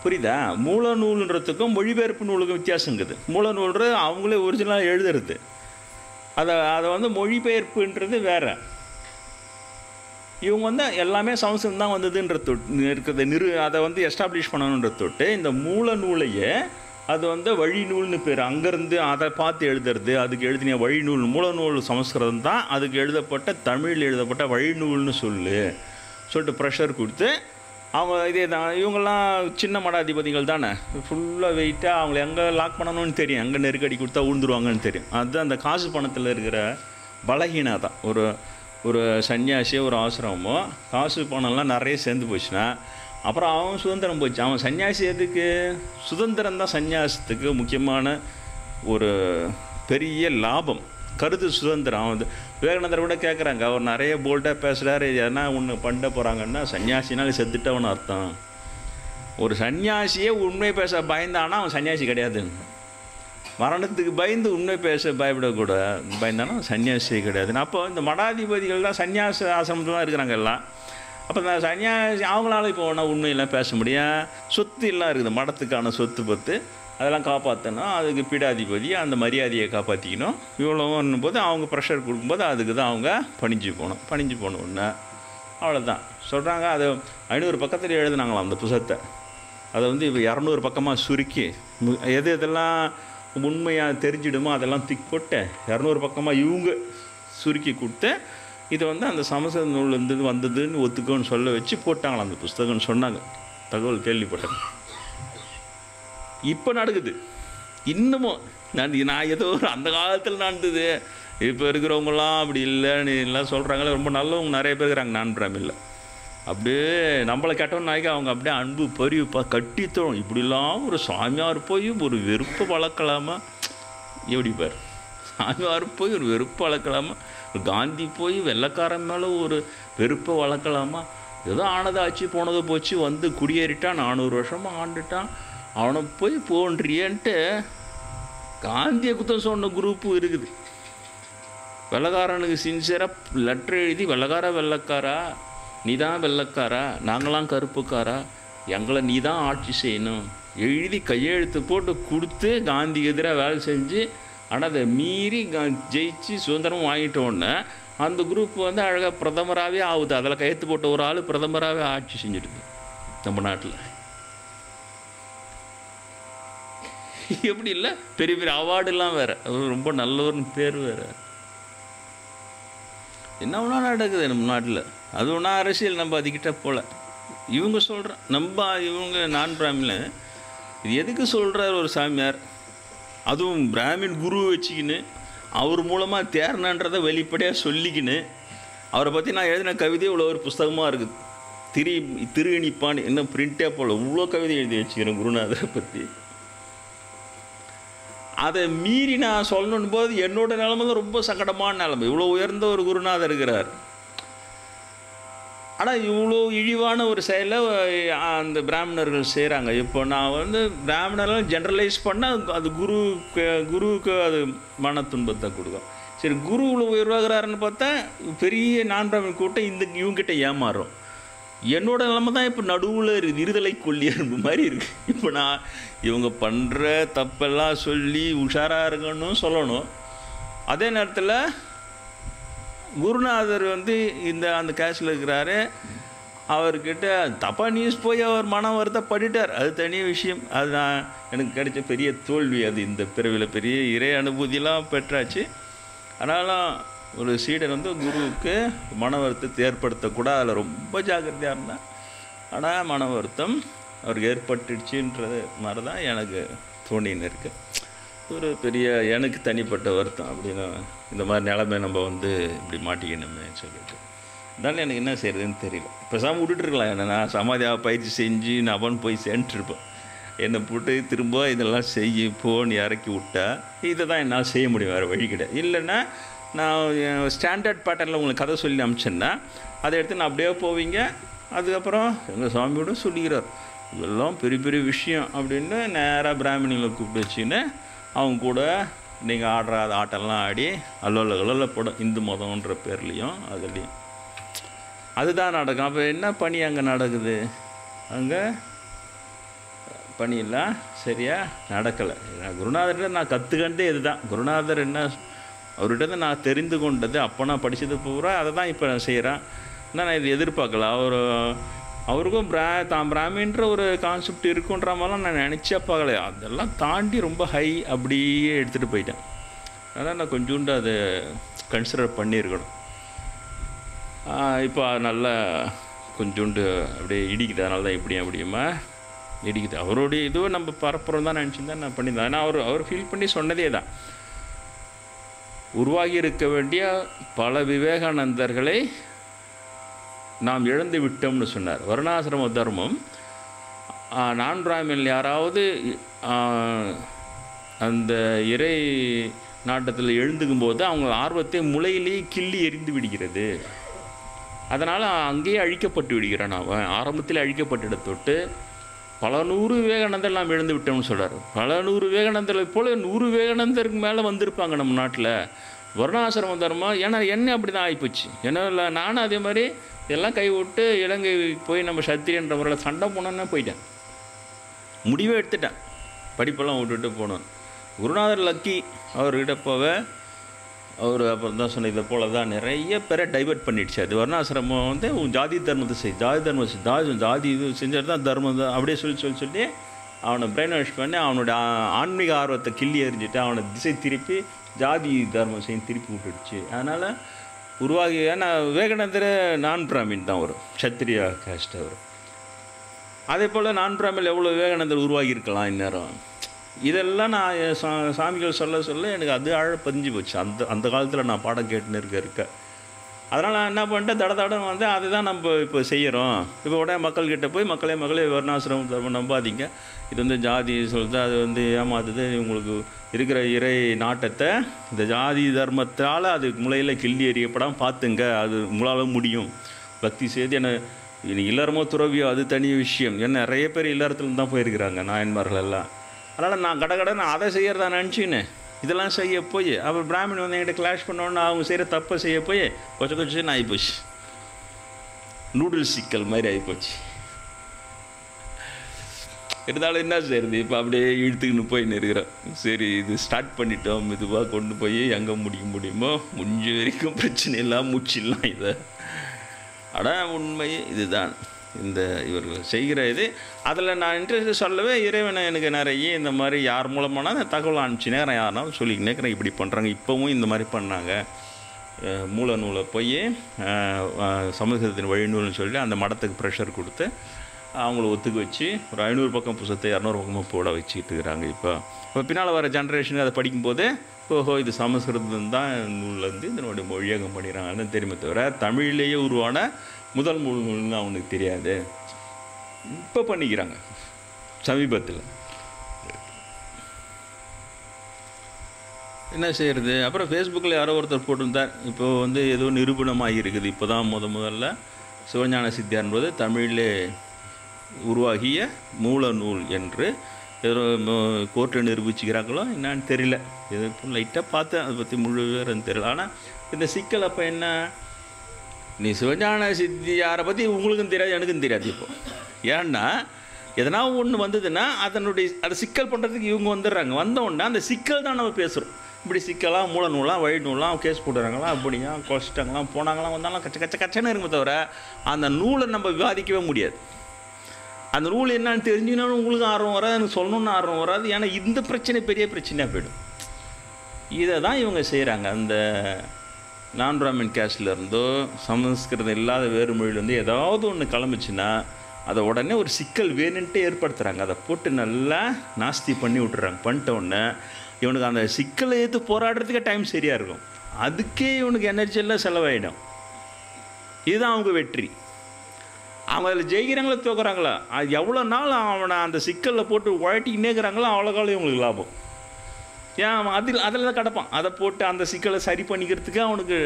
புரியுதா? மூல நூலுன்றதுக்கும் மொழிபெயர்ப்பு நூலுக்கும் வித்தியாசங்குது. மூல நூல்ன்றது அவங்களே ஒரிஜினலாக எழுதுறது, அதை மொழிபெயர்ப்புன்றது வேறு. இவங்க எல்லாமே சமஸ்கிருதம் தான் வந்ததுன்ற இருக்கிறது அதை எஸ்டாப்ளிஷ் பண்ணணுன்ற தொட்டு இந்த மூல நூலையே அது வழி நூல்னு பேர். அங்கேருந்து அதை பார்த்து எழுதுறது, அதுக்கு எழுதின வழி நூல். மூல நூல் சமஸ்கிருதம் தான், அதுக்கு எழுதப்பட்ட தமிழில் எழுதப்பட்ட வழி நூல்னு சொல்லிட்டு ப்ரெஷர் கொடுத்து அவங்க இதே தான். இவங்கெல்லாம் சின்ன மடாதிபதிகள் தானே, ஃபுல்லாக வெயிட்டாக அவங்கள எங்கே லாக் பண்ணணும்னு தெரியும், எங்கே நெருக்கடி கொடுத்தா உழுந்துருவாங்கன்னு தெரியும். அதுதான் அந்த காசு பணத்தில் இருக்கிற பலகீனா தான். ஒரு சன்னியாசியோ ஒரு ஆசிரமமோ காசு பணம்லாம் நிறைய சேர்ந்து போச்சுன்னா அப்புறம் அவன் சுதந்திரம் போச்சு. அவன் சன்னியாசி எதுக்கு? சுதந்திரம் தான் சன்னியாசத்துக்கு முக்கியமான ஒரு பெரிய லாபம். கருத்து சுதந்திரம். அவன் விவேகானந்தர் கூட கேட்குறாங்க, அவர் நிறைய போல்டாக பேசுகிறாரு, ஏன்னா ஒன்று பண்ண போகிறாங்கன்னா சன்னியாசினாலே செத்துட்டவனு அர்த்தம். ஒரு சன்னியாசியே உண்மை பேச பயந்தானா அவன் சன்னியாசி கிடையாது. மரணத்துக்கு பயந்து உண்மை பேச பயப்படக்கூட பயந்தானா சன்னியாசி கிடையாதுன்னு. அப்போ இந்த மடாதிபதிகள் தான் சன்னியாச ஆசிரமத்தில் தான் இருக்கிறாங்க எல்லாம். அப்போ இந்த சன்னியாசி அவங்களால இப்போ ஒன்றா உண்மையெல்லாம் பேச முடியும். சொத்து எல்லாம் இருக்குது, மடத்துக்கான சொத்து பத்து அதெல்லாம் காப்பாற்றணும். அதுக்கு பீடாதிபதி அந்த மரியாதையை காப்பாற்றிக்கணும். இவ்வளோன்னும் போது அவங்க ப்ரெஷர் கொடுக்கும்போது அதுக்கு தான் அவங்க பணிஞ்சு போகணும் ஒன்று. அவ்வளோதான் சொல்கிறாங்க. அது 500 பக்கத்தில் எழுதுனாங்களாம் அந்த புத்தகத்தை. அதை இப்போ 200 பக்கமாக சுருக்கி எதெல்லாம் உண்மையாக தெரிஞ்சிடுமோ அதெல்லாம் திக் போட்டு 200 பக்கமாக இவங்க சுருக்கி கொடுத்து இது அந்த சமஸ்கிருத நூல்லேருந்து வந்ததுன்னு ஒத்துக்கோன்னு சொல்ல வச்சு போட்டாங்களாம் அந்த புஸ்தகம்னு சொன்னாங்க. தகவல் கேள்விப்பட்டேன். இப்போ நடக்குது இன்னமும். நான் ஏதோ அந்த காலத்தில் நடந்தது, இப்போ இருக்கிறவங்களாம் அப்படி இல்லைன்னு எல்லாம் சொல்கிறாங்களே. ரொம்ப நல்லவங்க நிறைய பேர் இருக்கிறாங்க நான் பிராமில்ல. அப்படியே நம்மளை கெட்டவன் நாய்க்கு அவங்க அப்படியே அன்பு பறிவுப்பா கட்டித்தோம். இப்படிலாம் ஒரு சாமியார் போய் ஒரு வெறுப்பை வளர்க்கலாமா? எப்படி பார், சாமியார் போய் ஒரு வெறுப்பை வளர்க்கலாமா? காந்தி போய் வெள்ளைக்காரன் மேலே ஒரு வெறுப்பை வளர்க்கலாமா? ஏதோ ஆனதாச்சு போனதை போச்சு குடியேறிட்டான், 400 வருஷமாக ஆண்டுட்டான், அவனை போய் போன்றியன்ட்டு காந்தியை குத்தம் சொன்ன குரூப்பு இருக்குது. வெள்ளைக்காரனுக்கு சின்சியராக லெட்டர் எழுதி வெள்ளைக்காரா நீ தான் வெள்ளைக்காரா, நாங்களாம் கருப்புக்காரா, எங்களை நீ தான் ஆட்சி செய்யணும் எழுதி கையெழுத்து போட்டு கொடுத்து காந்தி எதிராக வேலை செஞ்சு, ஆனால் அதை மீறி ஜெயிச்சு சுதந்திரம் வாங்கிட்டோன்னே அந்த குரூப் வந்து அழகாக பிரதமராகவே ஆகுது. அதில் கையெழுத்து போட்ட ஒரு ஆள் பிரதமராகவே ஆட்சி செஞ்சுடுது நம்ம நாட்டில். எப்படி இல்லை, பெரிய பெரிய அவார்டுலாம் வேறு, ரொம்ப நல்லவர்னு பேர் வேறு. என்ன ஒன்றா நடக்குது நம்ம நாட்டில். அது ஒன்றா அரசியல் நம்ம அதுக்கிட்ட போல். இவங்க சொல்கிறேன் இவங்க நான் பிராமின் இது எதுக்கு சொல்கிறார் ஒரு சாமியார், அதுவும் பிராமின் குரு வச்சுக்கின்னு அவர் மூலமாக தேர்னான்றதை வெளிப்படையாக சொல்லிக்கின்னு, அவரை பற்றி நான் எழுதின கவிதை இவ்வளோ ஒரு புஸ்தகமாக இருக்குது. திருணிப்பான்னு இன்னும் பிரிண்டே போல் இவ்வளோ கவிதை எழுதி வச்சுக்கிறேன் குருநாதரை பற்றி. அதை மீறி நான் சொல்லணும் போது என்னோடய நிலைமை தான் ரொம்ப சங்கடமான நிலைமை. இவ்வளோ உயர்ந்த ஒரு குருநாதர் இருக்கிறார், ஆனால் இவ்வளோ இழிவான ஒரு செயலை அந்த பிராமணர்கள் செய்கிறாங்க. இப்போ நான் வந்து பிராமணர்கள் ஜென்ரலைஸ் பண்ணால் அது குருவுக்கு அது மன துன்பத்தை கொடுக்கும். சரி, குரு இவ்வளோ உயர்வாகிறாருன்னு பார்த்தா பெரிய நான் பிராமணன் கூட்டம் இவங்ககிட்ட ஏமாறும். என்னோட நிலைமை தான் இப்போ நடுவில் இருக்குது, இருதலை கொல்லியர் மாதிரி இருக்குது. இப்போ நான் இவங்க பண்ணுற தப்பெல்லாம் சொல்லி உஷாராக இருக்கணும் சொல்லணும். அதே நேரத்தில் குருநாதர் வந்து அந்த கேஸில் இருக்கிறாரு, அவர்கிட்ட தப்பாக நியூஸ் போய் அவர் மனம் வருத்தப்பட்டுட்டார். அது தனி விஷயம். அது நான் எனக்கு கிடைச்ச பெரிய தோல்வி. அது இந்த பிறவியில் பெரிய இறை அனுபூதியெலாம் பெற்றாச்சு. ஆனாலும் ஒரு சீடன் வந்து குருவுக்கு மன வருத்தத்தை ஏற்படுத்தக்கூடாது, அதில் ரொம்ப ஜாக்கிரதையாக இருந்தால். ஆனால் மன வருத்தம் அவருக்கு ஏற்பட்டுடுச்சுன்றது மாதிரி தான் எனக்கு தோணின்னு இருக்குது. ஒரு பெரிய எனக்கு தனிப்பட்ட வருத்தம் அப்படின்னு இந்த மாதிரி நிலைமை நம்ம வந்து இப்படி மாட்டிக்கணுமே சொல்லிட்டு. அதனால எனக்கு என்ன செய்கிறதுன்னு தெரியல. பேசாமல் விட்டுட்டுருக்கலாம். என்ன நான் சமாதியாக பயிற்சி செஞ்சு நான் போய் சேர்ந்துருப்பேன். என்னை போட்டு திரும்ப இதெல்லாம் போன்னு இறக்கி விட்டா இதை தான் என்னால் செய்ய முடியும், வேறு வழி கிடையாது. இல்லைன்னா நான் ஸ்டாண்டர்ட் பேட்டர்னில் உங்களுக்கு கதை சொல்லி அனுப்பிச்சேன்னா அதை எடுத்து நான் அப்படியே போவீங்க. அதுக்கப்புறம் எங்கள் சுவாமியோட சொல்லிக்கிறார் இதெல்லாம் பெரிய பெரிய விஷயம் அப்படின்னு நேராக பிராமணிகளை கூப்பிட்டு வச்சுன்னு அவங்க கூட நீங்கள் ஆடுற ஆட்டெல்லாம் ஆடி அல்ல போடும் இந்து மதம்ன்ற பேர்லேயும் அதுலேயும் அதுதான் நடக்கும். அப்போ என்ன பணி அங்கே நடக்குது? அங்கே பணியெல்லாம் சரியாக நடக்கலை. குருநாதர்கிட்ட நான் கற்றுக்கிட்டே இதுதான். குருநாதர் என்ன அவர்கிட்ட நான் தெரிந்து கொண்டது, அப்போ நான் படித்தது பூரா அதை தான் இப்போ நான் செய்கிறேன். நான் இது எதிர்பார்க்கல. அவருக்கும் தான் பிராமின்ற ஒரு கான்செப்ட் இருக்குன்ற மாதிரிலாம் நான் நினச்சே பார்க்கல. அதெல்லாம் தாண்டி ரொம்ப ஹை அப்படியே எடுத்துகிட்டு போயிட்டேன். அதனால் நான் கொஞ்சோண்டு அதை கன்சிடர் பண்ணியிருக்கணும். இப்போ நல்லா கொஞ்சோண்டு அப்படியே இடிக்குது. அதனால தான் இப்படி அப்படியுமா இடிக்குது. அவருடைய இதுவும் நம்ம பரப்புறம் தான் நினச்சிருந்தேன், நான் பண்ணியிருந்தேன். ஆனால் அவர் ஃபீல் பண்ணி சொன்னதே தான், உருவாகி இருக்க வேண்டிய பல விவேகானந்தர்களை நாம் இழந்து விட்டோம்னு சொன்னார். வர்ணாசிரம தர்மம் நான் பிராமின் யாராவது அந்த இறை நாட்டத்தில் எழுந்துக்கும் போது அவங்க ஆர்வத்தை முளையிலேயே கிள்ளி எரிந்து விடுகிறது. அதனால் அங்கேயே அழிக்கப்பட்டு விடுகிறான். அவன் ஆரம்பத்தில் அழிக்கப்பட்டிட தொட்டு பல 100 விவேகானந்தர் நாம் எழுந்து விட்டோம்னு சொல்கிறார். பல 100 விவேகானந்தர்களை போல் 100 விவேகானந்தருக்கு மேலே வந்திருப்பாங்க நம்ம நாட்டில். வர்ணாசிரம தர்மம் ஏன்னா என்ன அப்படி தான் ஆகிப்போச்சு. ஏன்னா இல்லை நானும் அதே மாதிரி இதெல்லாம் கைவிட்டு இலங்கை போய் நம்ம சத்திரியன்ற முறையில் சண்டை போனோன்னே போயிட்டேன். முடிவே எடுத்துட்டேன், படிப்பெல்லாம் விட்டுட்டு போனோம். குருநாதர் லக்கி அவர்கிட்ட போக அவர் அப்புறம் தான் சொன்ன இதை போல் தான் நிறைய பேரை டைவெர்ட் பண்ணிடுச்சு. அது வர்ணாசிரமம் வந்து ஜாதி தர்மத்தை ஜாதி இது செஞ்சது தான் தர்மம் தான் அப்படியே சொல்லி அவனை பிரெயின் வாஷ் பண்ணி அவனோட ஆன்மீக ஆர்வத்தை கிள்ளி எறிஞ்சிட்டு அவனை திசை திருப்பி ஜாதி தர்மம் செய்ய திருப்பி விட்டுடுச்சு. அதனால் உருவாகி ஏன்னா விவேகானந்தர் நான் பிராமின் தான் வரும், சத்திரியா கேஸ்ட் அவர். அதே போல் நான் பிராமில் எவ்வளோ விவேகானந்தர் உருவாகி இருக்கலாம் இந்நேரம். இதெல்லாம் நான் சாமிகள் சொல்ல எனக்கு அது பதிஞ்சு போச்சு. அந்த காலத்தில் நான் பாடம் கேட்டுன்னு இருக்க. அதனால் நான் என்ன பண்ணிட்டேன், தடன்னு வந்து அதுதான் நம்ம இப்போ செய்கிறோம். இப்போ உடனே மக்கள்கிட்ட போய் மக்களே வர்ணாசிரமம் தர்மம் நம்பாதீங்க, இது வந்து ஜாதி சொல்லிட்டு அது வந்து ஏமாத்துது, உங்களுக்கு இருக்கிற இறை நாட்டத்தை இந்த ஜாதி தர்மத்தால் அது முளையில் கிள்ளி எறியப்படாமல் பார்த்துங்க, அது உங்களால் முடியும். பக்தி செய்து என்ன இல்லறமோ துறவியோ அது தனி விஷயம். ஏன்னா நிறைய பேர் இல்லறத்துல தான் போயிருக்கிறாங்க நாயன்மார்கள் எல்லாம். அதனால் நான் கடை அதை செய்கிறதா நினச்சின்னு இதெல்லாம் செய்ய போய் அப்புறம் பிராமின் வந்து என்கிட்ட கிளாஷ் பண்ணோன்னு அவங்க செய்கிற தப்பை செய்ய போய் கொஞ்சம் ஆகிப்போச்சு. நூடுல்ஸ் சிக்கல் மாதிரி ஆகிப்போச்சு. இருந்தாலும் என்ன செய்யுது, இப்போ அப்படியே இழுத்துக்கின்னு போயின்னு இருக்கிறோம். சரி, இது ஸ்டார்ட் பண்ணிட்டோம், மெதுவாக கொண்டு போய் எங்கே முடிக்க முடியுமோ முடிஞ்ச வரைக்கும் பிரச்சனை எல்லாம் முடிச்சிடலாம் இதை. ஆனால் உண்மை இதுதான் இந்த இவர்கள் செய்கிற இது. அதில் நான் இன்ட்ரெஸ்ட் சொல்லவே இறைவனை எனக்கு நிறைய இந்த மாதிரி யார் மூலமான அந்த தகவல் அனுப்பிச்சினே யாருனாலும் சொல்லிக்கினே இருக்கிறேன். இப்படி பண்ணுறாங்க, இப்போவும் இந்த மாதிரி பண்ணாங்க. மூல நூலை போய் சமஸ்கிருதத்தின் வழிநூல்னு சொல்லி அந்த மடத்துக்கு ப்ரெஷர் கொடுத்து அவங்கள ஒத்துக்க வச்சு ஒரு 500 பக்கம் புத்தகத்தை 200 பக்கமாக போட வச்சுக்கிட்டு இருக்கிறாங்க. இப்போ பின்னால் வர ஜென்ரேஷனுக்கு அதை படிக்கும்போது ஓஹோ இது சமஸ்கிருதம் தான் நூல்லேருந்து இதனுடைய மொழியாகம் பண்ணிடுறாங்கன்னு தெரியுமே தவிர தமிழ்லேயே உருவான முதல் நூல்னு அவனுக்கு தெரியாது. இப்போ பண்ணிக்கிறாங்க சமீபத்தில். என்ன செய்கிறது? அப்புறம் ஃபேஸ்புக்கில் யாரோ ஒருத்தர் போட்டிருந்தார், இப்போது ஏதோ நிரூபணமாக இருக்குது, இப்போ தான் முதல்ல சிவஞான சித்தியார் என்பது தமிழிலே உருவாகிய மூல நூல் என்று ஏதோ கோர்ட்டில் நிரூபிச்சுக்கிறாங்களோ என்னான்னு தெரியல. எது லைட்டாக பார்த்தேன், அதை பற்றி முழு விவரம் தெரியல. ஆனால் இந்த சிக்கல் அப்போ என்ன, நீ சிவஞான சித்தியாரை பற்றி உங்களுக்கும் தெரியாது எனக்கும் தெரியாது. இப்போ ஏன்னா எதனா ஒன்று வந்ததுன்னா அதை சிக்கல் பண்ணுறதுக்கு இவங்க வந்துடுறாங்க. வந்தோடனே அந்த சிக்கல் தான் நம்ம பேசுகிறோம். இப்படி சிக்கலாம், மூல நூலாம் வழி நூலாம் கேஸ் போட்டுறாங்களா, அப்படியா குறைச்சிட்டாங்களாம், போனாங்களாம், வந்தாலும் கச்சன்னு இருக்குமே தவிர அந்த நூலை நம்ம விவாதிக்கவே முடியாது. அந்த நூல் என்னன்னு தெரிஞ்சுக்கணும்னு உங்களுக்கு ஆர்வம் வராது, எனக்கு சொல்லணும்னு ஆர்வம் வராது. ஏன்னா இந்த பிரச்சனை பெரிய பிரச்சனையாக போயிடும். இதை தான் இவங்க செய்கிறாங்க. அந்த நான் பிராமின் கேஸ்டில் இருந்தோ சமஸ்கிருதம் இல்லாத வேறு மொழியிலேருந்து ஏதாவது ஒன்று கிளம்பிச்சுன்னா அதை உடனே ஒரு சிக்கல் வேணுன்ட்டு ஏற்படுத்துகிறாங்க. அதை போட்டு நல்லா நாஸ்தி பண்ணி விட்டுறாங்க. பண்ணிட்ட உடனே இவனுக்கு அந்த சிக்கலை ஏற்று போராடுறதுக்கே டைம் சரியாக இருக்கும். அதுக்கே இவனுக்கு எனர்ஜி எல்லாம் செலவாயிடும். இதுதான் அவங்க வெற்றி. அவங்க அதில் ஜெயிக்கிறாங்களோ தோக்குறாங்களா, அது எவ்வளோ நாள் அவனை அந்த சிக்கலில் போட்டு உழட்டிக்கினே இருக்கிறாங்களோ அவ்வளோ காலம் இவங்களுக்கு லாபம். ஏன் அவன் அதில் தான் கிடப்பான். அதை போட்டு அந்த சிக்கலை சரி பண்ணிக்கிறதுக்கு அவனுக்கு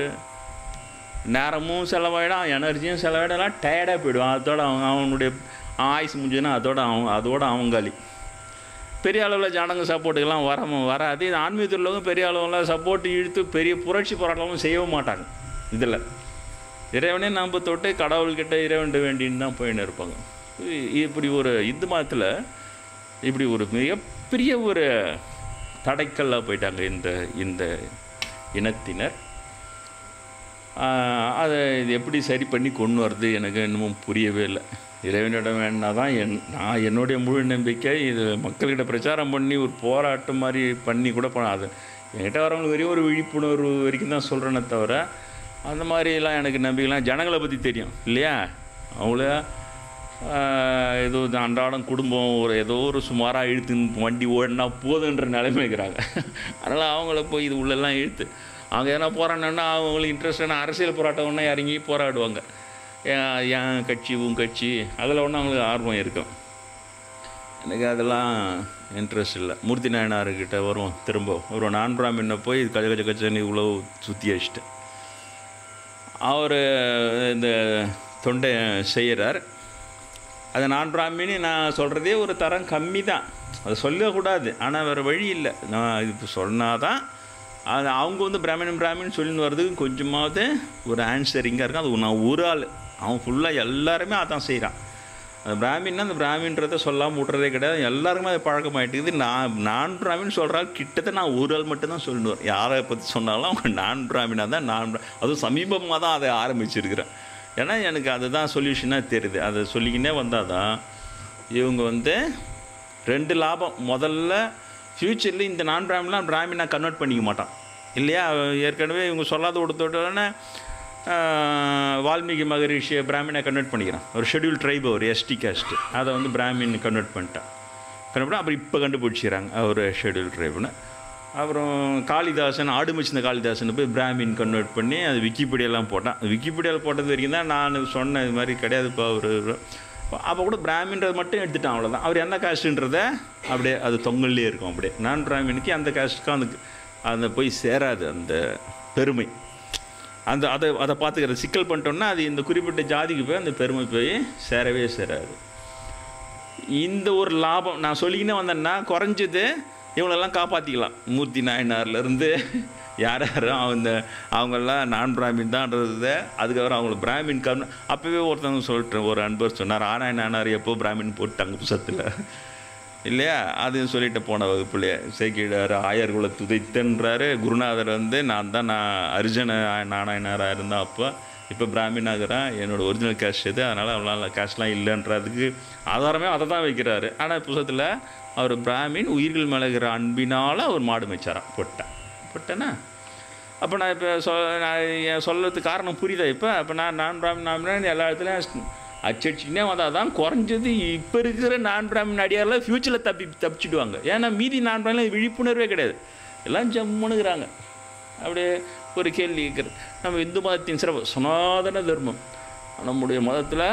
நேரமும் செலவாயிடும், எனர்ஜியும் செலவாயிடலாம், டயர்டாக போயிடுவான். அதோட அவனுடைய ஆயுசு முடிஞ்சுன்னா அதோட அவங்காலி. பெரிய அளவில் ஜனங்க சப்போர்ட்டுக்கெல்லாம் வராது. இது ஆன்மீகத்தில் உள்ளவங்க பெரிய அளவில் சப்போர்ட் இழுத்து பெரிய புரட்சி போராட்டமும் செய்யவும் மாட்டாங்க. இதில் இறைவனே நம்ப தொட்டு கடவுள்கிட்ட இறைவன் வேண்டின்னு தான் போயின்னு இருப்பாங்க. இப்படி ஒரு இந்து மதத்தில் இப்படி ஒரு மிகப்பெரிய ஒரு தடைக்கல்லாக போயிட்டாங்க இந்த இனத்தினர். அதை இது எப்படி சரி பண்ணி கொண்டு வருது எனக்கு இன்னமும் புரியவே இல்லை. இறைவனிடம் வேணா தான் நான் என்னுடைய முழு நம்பிக்கை. இது மக்கள்கிட்ட பிரச்சாரம் பண்ணி ஒரு போராட்டம் மாதிரி பண்ணி கூட அது என்கிட்ட வரவங்களுக்கு வரையும் ஒரு விழிப்புணர்வு வரைக்கும் தான் சொல்கிறேன்னே தவிர அந்த மாதிரிலாம் எனக்கு நம்பிக்கைலாம் ஜனங்களை பற்றி தெரியும் இல்லையா. அவங்கள ஏதோ அன்றாடம் குடும்பம் ஏதோ ஒரு சுமாராக இழுத்துன்னு வண்டி ஓடினா போதுன்ற நிலைமை இருக்கிறாங்க. அதனால் அவங்கள போய் இது உள்ளெல்லாம் இழுத்து அவங்க எதனா போராடினா அவங்களுக்கு இன்ட்ரெஸ்டான அரசியல் போராட்டம் ஒன்றா இறங்கி போராடுவாங்க. என் கட்சி உன் கட்சி அதில் ஒன்று அவங்களுக்கு ஆர்வம் இருக்கும். எனக்கு அதெல்லாம் இன்ட்ரெஸ்ட் இல்லை. மூர்த்தி நாயனார்கிட்ட வரும் திரும்ப ஒரு நான் பிராமினை போய் கஜ கஜன்னு இவ்வளோ சுற்றி அடிச்சிட்டேன். அவர் இந்த தொண்டை செய்கிறார். அது நான் பிராமின்னு நான் சொல்கிறதே ஒரு தரம் கம்மி தான், அதை சொல்லக்கூடாது. ஆனால் வேறு வழி இல்லை. நான் இது சொன்னாதான் அது அவங்க பிராமின் சொல்லின்னு வர்றதுக்கு கொஞ்சமாவது ஒரு ஆன்சரிங்காக இருக்கும். அது நான் ஒரு ஆள், அவன் ஃபுல்லாக எல்லாருமே அதான் செய்கிறான். அந்த பிராமின்னா அந்த பிராமின்றதை சொல்லாமல் விட்றதே கிடையாது. எல்லாருக்குமே அது பழக்கமாயிட்டுக்குது. நான் பிராமின் சொல்கிறாள் கிட்டத்தட்ட நான் ஒரு ஆள் மட்டும்தான் சொல்லிடுவேன். யாரை பற்றி சொன்னாலும் அவங்க நான் பிராமினாக தான் அதுவும் சமீபமாக தான் அதை ஆரம்பிச்சிருக்கிறேன். ஏன்னா எனக்கு அதுதான் சொல்யூஷனாக தெரியுது. அதை சொல்லிக்கினே வந்தால் தான் இவங்க 2 லாபம். முதல்ல ஃப்யூச்சரில் இந்த நான் பிராமினாக கன்வெர்ட் பண்ணிக்க மாட்டான் இல்லையா. ஏற்கனவே இவங்க சொல்லாத கொடுத்தோடனே வால்மீகி மகரிஷியை பிராமினை கன்வெர்ட் பண்ணிக்கிறான். ஒரு ஷெட்யூல் ட்ரைப், ஒரு எஸ்டி காஸ்ட்டு, அதை பிராமின் கன்வெர்ட் பண்ணிட்டான். அப்புறம் இப்போ கண்டுபிடிச்சிக்கிறாங்க ஒரு ஷெட்யூல் ட்ரைப்னு. அப்புறம் காளிதாசன், ஆடுமிச்சின காளிதாசன் போய் பிராமின் கன்வெர்ட் பண்ணி அது விக்கிபீடியாலாம் போட்டான். விக்கிபீடியாவில் போட்டது வரைக்கும் தான் நான் சொன்னேன் இது மாதிரி கிடையாதுப்பா. அப்போ கூட பிராமின்றது மட்டும் எடுத்துட்டான், அவ்வளோதான். அவர் என்ன காஸ்ட்டுன்றதை அப்படியே அது தொங்கல்லே இருக்கும். அப்படியே நான் பிராமினுக்கு அந்த காஸ்ட்டுக்கும் அந்த போய் சேராது அந்த பெருமை. அதை பார்த்துக்கிற சிக்கல் பண்ணிட்டோம்னா அது இந்த குறிப்பிட்ட ஜாதிக்கு போய் அந்த பெருமை போய் சேரவே சேராது. இந்த ஒரு லாபம் நான் சொல்லிக்கினே வந்தேன்னா குறைஞ்சது இவங்களெல்லாம் காப்பாற்றிக்கலாம். மூர்த்தி நாயனார்லேருந்து யாரும் அவங்கெல்லாம் நான் பிராமின் தான்ன்றது. அதுக்கப்புறம் அவங்கள பிராமின் அப்போவே ஒருத்தவங்க சொல்லிட்டு ஒரு அன்பர் சொன்னார், நாயனார் எப்போ பிராமின் போட்டாங்க புத்தகத்தில். இல்லையா? அதையும் சொல்லிட்டு போன வகுப்புலையே சேக்கிழார் ஆயர் குல துதைத்தன்றாரு. குருநாதர் நான் தான் அர்ஜுன நாராயணராக இருந்தேன் அப்போ, இப்போ பிராமினாகிறேன், என்னோடய ஒரிஜினல் கேஷ் இது, அதனால் அவ்வளோ கேஷ்லாம் இல்லைன்றதுக்கு ஆதாரமே அதை தான் வைக்கிறாரு. ஆனால் புத்தகத்தில் அவர் பிராமின் உயிர்கள் மேலகிற அன்பினால் அவர் மாடு மேய்ச்சாராம். போட்டேன்னா அப்போ நான் இப்போ நான் சொல்கிறதுக்கு காரணம் புரியுதா? இப்போ நான் பிராமின் எல்லா இடத்துலையும் அச்சடிச்சுக்கினே வந்தால் தான் குறைஞ்சது இப்போ இருக்கிற பிராமின் அடியாரில் ஃப்யூச்சரில் தப்பிச்சுடுவாங்க. ஏன்னா மீதி பிராமின் விழிப்புணர்வே கிடையாது, எல்லாம் ஜம்முனுங்கிறாங்க. அப்படியே ஒரு கேள்வி கேட்குறது, நம்ம இந்து மதத்தின் சிறப்பு சனாதன தர்மம், நம்முடைய மதத்தில்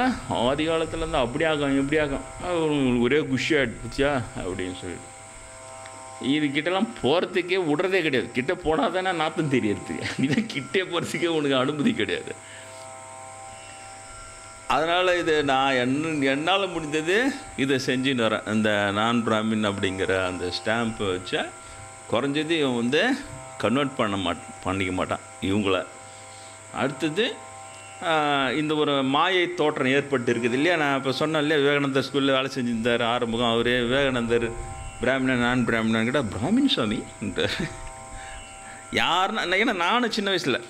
ஆதி காலத்தில் இருந்தால் அப்படி ஆகும் இப்படி ஆகும், உங்களுக்கு ஒரே குஷியாகிடுச்சியா அப்படின்னு சொல்லிட்டு இது கிட்டலாம் போகிறதுக்கே விடுறதே கிடையாது. கிட்டே போனால் தானே நாத்தம் தெரியறதுக்கு, இதை கிட்டே போகிறதுக்கே உனக்கு அனுமதி கிடையாது. அதனால் இது நான் என்னால் முடிந்தது இதை செஞ்சுன்னு வரேன். இந்த பிராமின் அப்படிங்கிற அந்த ஸ்டாம்பை வச்சா குறைஞ்சது இவன் கன்வெர்ட் பண்ணிக்க மாட்டான் இவங்கள. அடுத்தது இந்த ஒரு மாயை தோற்றம் ஏற்பட்டு இருக்குது இல்லையா? நான் இப்போ சொன்னேன் இல்லையா, விவேகானந்தர் ஸ்கூலில் வேலை செஞ்சுருந்தார் ஆரம்பம். அவரே விவேகானந்தர் பிராமணன் பிராமணன் கிட்ட பிராமின் சுவாமின்றார். யாருன்னா, ஏன்னா நானும் சின்ன வயசில்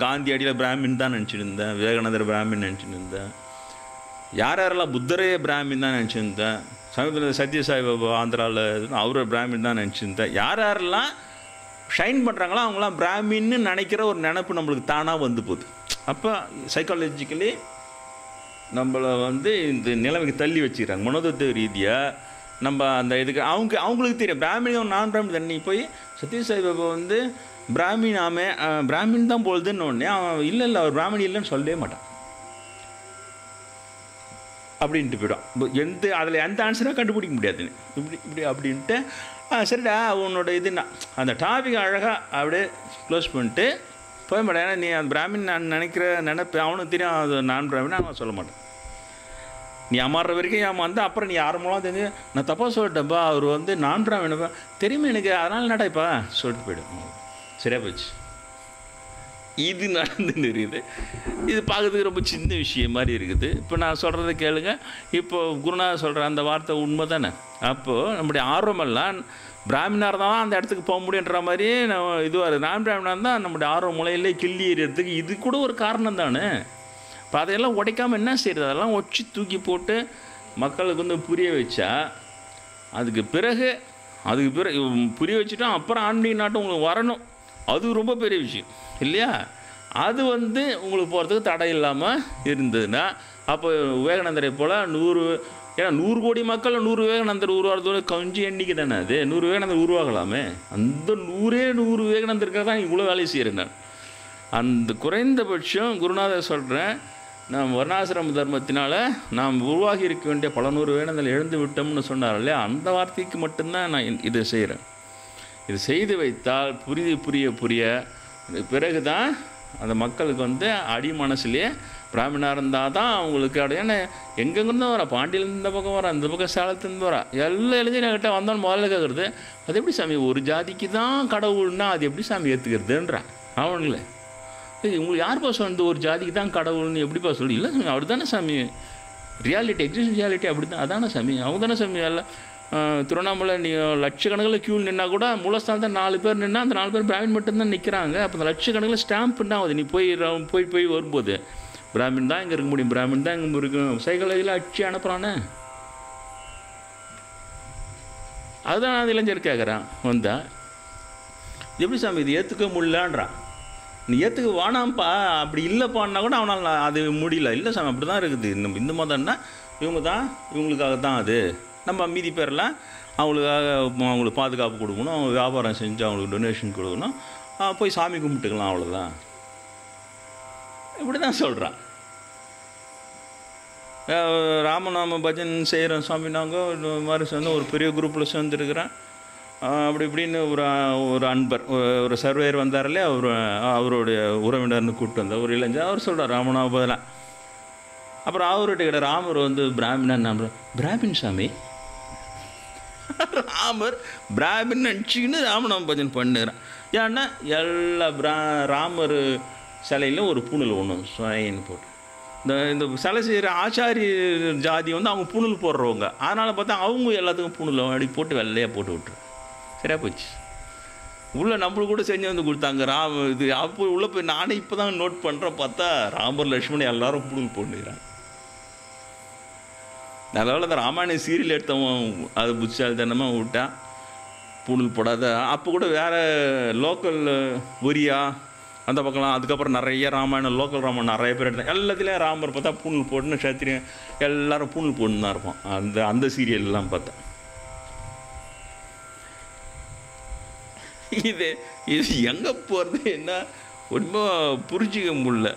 காந்தி அடியில் பிராமின் தான் நினச்சிட்டு இருந்தேன், விவேகானந்தர் பிராமின் நினச்சிட்டு இருந்தேன், யாரெல்லாம் புத்தரே பிராமின் தான் நினச்சிருந்தேன், சமீபத்தில் சத்யசாய் பாபா ஆந்திராவில் அவரை பிராமின் தான் நினச்சிருந்தேன். யாரெல்லாம் ஷைன் பண்ணுறாங்களோ அவங்களாம் பிராமின்னு நினைக்கிற ஒரு நினப்பு நம்மளுக்கு தானாக வந்து போகுது. அப்போ சைக்காலஜிக்கலி நம்மளை இந்த நிலைமைக்கு தள்ளி வச்சுக்கிறாங்க. மனோதத்துவ ரீதியாக நம்ம அந்த இதுக்கு அவங்களுக்கு தெரியும் பிராமின் பிராமின் தண்ணி போய் சத்யசாய் பாபா பிராமின் தான் போகுதுன்னு உடனே அவன் இல்லை அவர் பிராமின் இல்லைன்னு சொல்லவே மாட்டான் அப்படின்ட்டு போய்டும். அதில் எந்த ஆன்சராக கண்டுபிடிக்க முடியாதுன்னு இப்படி அப்படின்ட்டு சரிடா உன்னோட இதுன்னா அந்த டாபிக் அழகாக அப்படியே க்ளோஸ் பண்ணிட்டு போக மாட்டேன். ஏன்னா நீ அந்த பிராமின் நான் நினைக்கிற நினைப்பு அவனுக்கு தெரியும், அது பிராமின் அவன் சொல்ல மாட்டேன். நீ அமாறுற வரைக்கும் ஏமாந்து அப்புறம் நீ யார் மூலம் தெரிஞ்சு நான் தப்பாக சொல்லிட்டேன்ப்பா, அவர் பிராமினப்பா தெரியுமா எனக்கு, அதனால் என்னடாப்பா சொல்லிட்டு போய்டும். சரியாக போச்சு. இது நடந்துன்னு இருக்குது. இது பார்க்குறதுக்கு ரொம்ப சின்ன விஷயம் மாதிரி இருக்குது. இப்போ நான் சொல்கிறத கேளுங்க. இப்போது குருநாதர் சொல்கிற அந்த வார்த்தை உண்மை தானே? அப்போது நம்முடைய ஆர்வமெல்லாம் பிராமினார் தான் அந்த இடத்துக்கு போக முடியுன்ற மாதிரி நம்ம இதுவாக பிராமினார் தான் நம்முடைய ஆர்வம் முளையிலே கிள்ளி எறியறதுக்கு இது கூட ஒரு காரணம் தானே. இப்போ அதையெல்லாம் உடைக்காமல் என்ன செய்கிறது? அதெல்லாம் ஒச்சி தூக்கி போட்டு மக்களுக்கு புரிய வச்சா அதுக்கு பிறகு புரிய வச்சுட்டோம் அப்புறம் ஆன்மீக நாட்டம் உங்களுக்கு வரணும். அது ரொம்ப பெரிய விஷயம் இல்லையா? அது உங்களுக்கு போகிறதுக்கு தடை இல்லாமல் இருந்ததுன்னா அப்போ விவேகானந்தரை போல் 100 கோடி மக்கள் 100 விவேகானந்தர் உருவாகிறதோட கொஞ்சம் எண்ணிக்கை தானே அது. 100 விவேகானந்தர் உருவாகலாமே. அந்த 100 விவேகானந்தருக்காக தான் இவ்வளோ வேலையை செய்கிறேன் நான். அந்த குறைந்தபட்சம் குருநாதர் சொல்கிறேன், நாம் வர்ணாசிரம தர்மத்தினால் நாம் உருவாகி இருக்க வேண்டிய பல 100 விவேகானந்தர் எழுந்து விட்டோம்னு சொன்னார் இல்லையா? அந்த வார்த்தைக்கு மட்டும்தான் நான் இதை செய்கிறேன். இது செய்து வைத்தால் புரிய பிறகு தான் அந்த மக்களுக்கு அடி மனசுலேயே பிராமணாக இருந்தால் தான் அவங்களுக்கு ஏன்னா எங்கெங்கிருந்து வரா, பாண்டியிலேருந்து இந்த பக்கம் வரா, அந்த பக்கம் சேலத்துலேருந்து வரா, எல்லா எழுதி என்கிட்ட வந்தோன்னு முதல்ல கேட்குறது, அது எப்படி சாமி ஒரு ஜாதிக்கு தான் கடவுள்னா அது எப்படி சாமி ஏற்றுக்கிறதுன்றான் அவனுங்களே. உங்களுக்கு யாருப்பா சொன்னது ஒரு ஜாதிக்கு தான் கடவுள்னு எப்படிப்பா சொல்லி? இல்லை சாமி அவர் தானே சாமி, ரியாலிட்டி எக்ஸிஸ்ட் ரியாலிட்டி அப்படி தான், அதானே சாமி, அவங்க தானே சாமி. எல்லாம் திருவண்ணாமலை நீங்கள் லட்சக்கணக்கில் க்யூ நின்னா கூட மூலஸ்தானத்தில் 4 பேர் நின்னா அந்த 4 பேர் பிராமின் மட்டும்தான் நிற்கிறாங்க. அப்போ அந்த லட்சக்கணக்கில் ஸ்டாம்ப்னா ஆகுது. நீ போய் வரும்போது பிராமின் தான் இங்கே இருக்க முடியும், பிராமின் தான் இங்கே இருக்கும். சைக்காலஜியில் அடிச்சு அனுப்புகிறானே. அதுதான் நான் இளைஞர் கேட்குறான் எப்படி சாமி இது ஏற்றுக்க முடியலான்றான். நீ ஏற்றுக்க வேணாம்ப்பா, அப்படி இல்லைப்பான்னா கூட அவனால் அது முடியல. இல்லை சாமி அப்படி தான் இருக்குது. நம்ம இந்த மதம்னா இவங்களுக்காக தான் அது. நம்ம மீதி பேரெல்லாம் அவங்களுக்கு பாதுகாப்பு கொடுக்கணும், அவங்க வியாபாரம் செஞ்சு அவங்களுக்கு டொனேஷன் கொடுக்கணும், போய் சாமி கும்பிட்டுக்கலாம், அவ்வளோதான். இப்படி தான் சொல்கிறான். ராமநாம பஜன் செய்கிறோம் சாமி, நாங்கள் இந்த மாதிரி சேர்ந்து ஒரு பெரிய குரூப்பில் சேர்ந்துருக்கிறேன். அப்படி இப்படின்னு ஒரு அன்பர் ஒரு சர்வேயர் வந்தார் இல்லையா, அவருடைய உறவினர்னு கூப்பிட்டு வந்தார் ஒரு இளைஞர். அவர் சொல்கிறார் ராமநாம பஜன். அப்புறம் அவர்கிட்ட கிட்ட ராமர் பிராமின் பிராமின் சாமி, ராமர் பிராமின் நினச்சிக்கின்னு ராமநாம பஜன் பண்ணுறான். ஏன்னா எல்லா ராமர் சிலையிலும் ஒரு பூணில் ஒன்று சுவைன்னு போட்டு இந்த சிலை செய்கிற ஆச்சாரிய ஜாதி வந்து அவங்க பூணூல் போடுறவங்க. அதனால் பார்த்தா அவங்க எல்லாத்துக்கும் பூணூல் அப்படி போட்டு வெள்ளையாக போட்டு விட்ரு. சரியாக போச்சு. உள்ளே நம்மளுக்கு கூட செஞ்சு வந்து கொடுத்தாங்க. இது அப்போ உள்ளே போய் நானே இப்போ தான் நோட் பண்ணுறேன். பார்த்தா ராமர் லட்சுமணன் எல்லாரும் பூணூல் போட்டுக்கிறாங்க. அதனால் அந்த ராமாயண சீரியல் எடுத்தவன் அது புத்திசாலித்தனமாக விட்டா பூணூல் போடாத. அப்போ கூட வேறு லோக்கல் ஒரியா அந்த பக்கம்லாம் அதுக்கப்புறம் நிறைய ராமாயணம் லோக்கல் ராமாயணம் நிறைய பேர் எடுத்தாங்க. எல்லாத்துலேயும் ராமர் பார்த்தா பூணூல் போட்டுன்னு சத்திரியம் எல்லோரும் பூணூல் போட்டுன்னு தான் இருப்போம். அந்த சீரியல்லாம் பார்த்தா இது எங்கே போகிறது என்ன ஒன்றும் புரிஞ்சிக்க முடியல.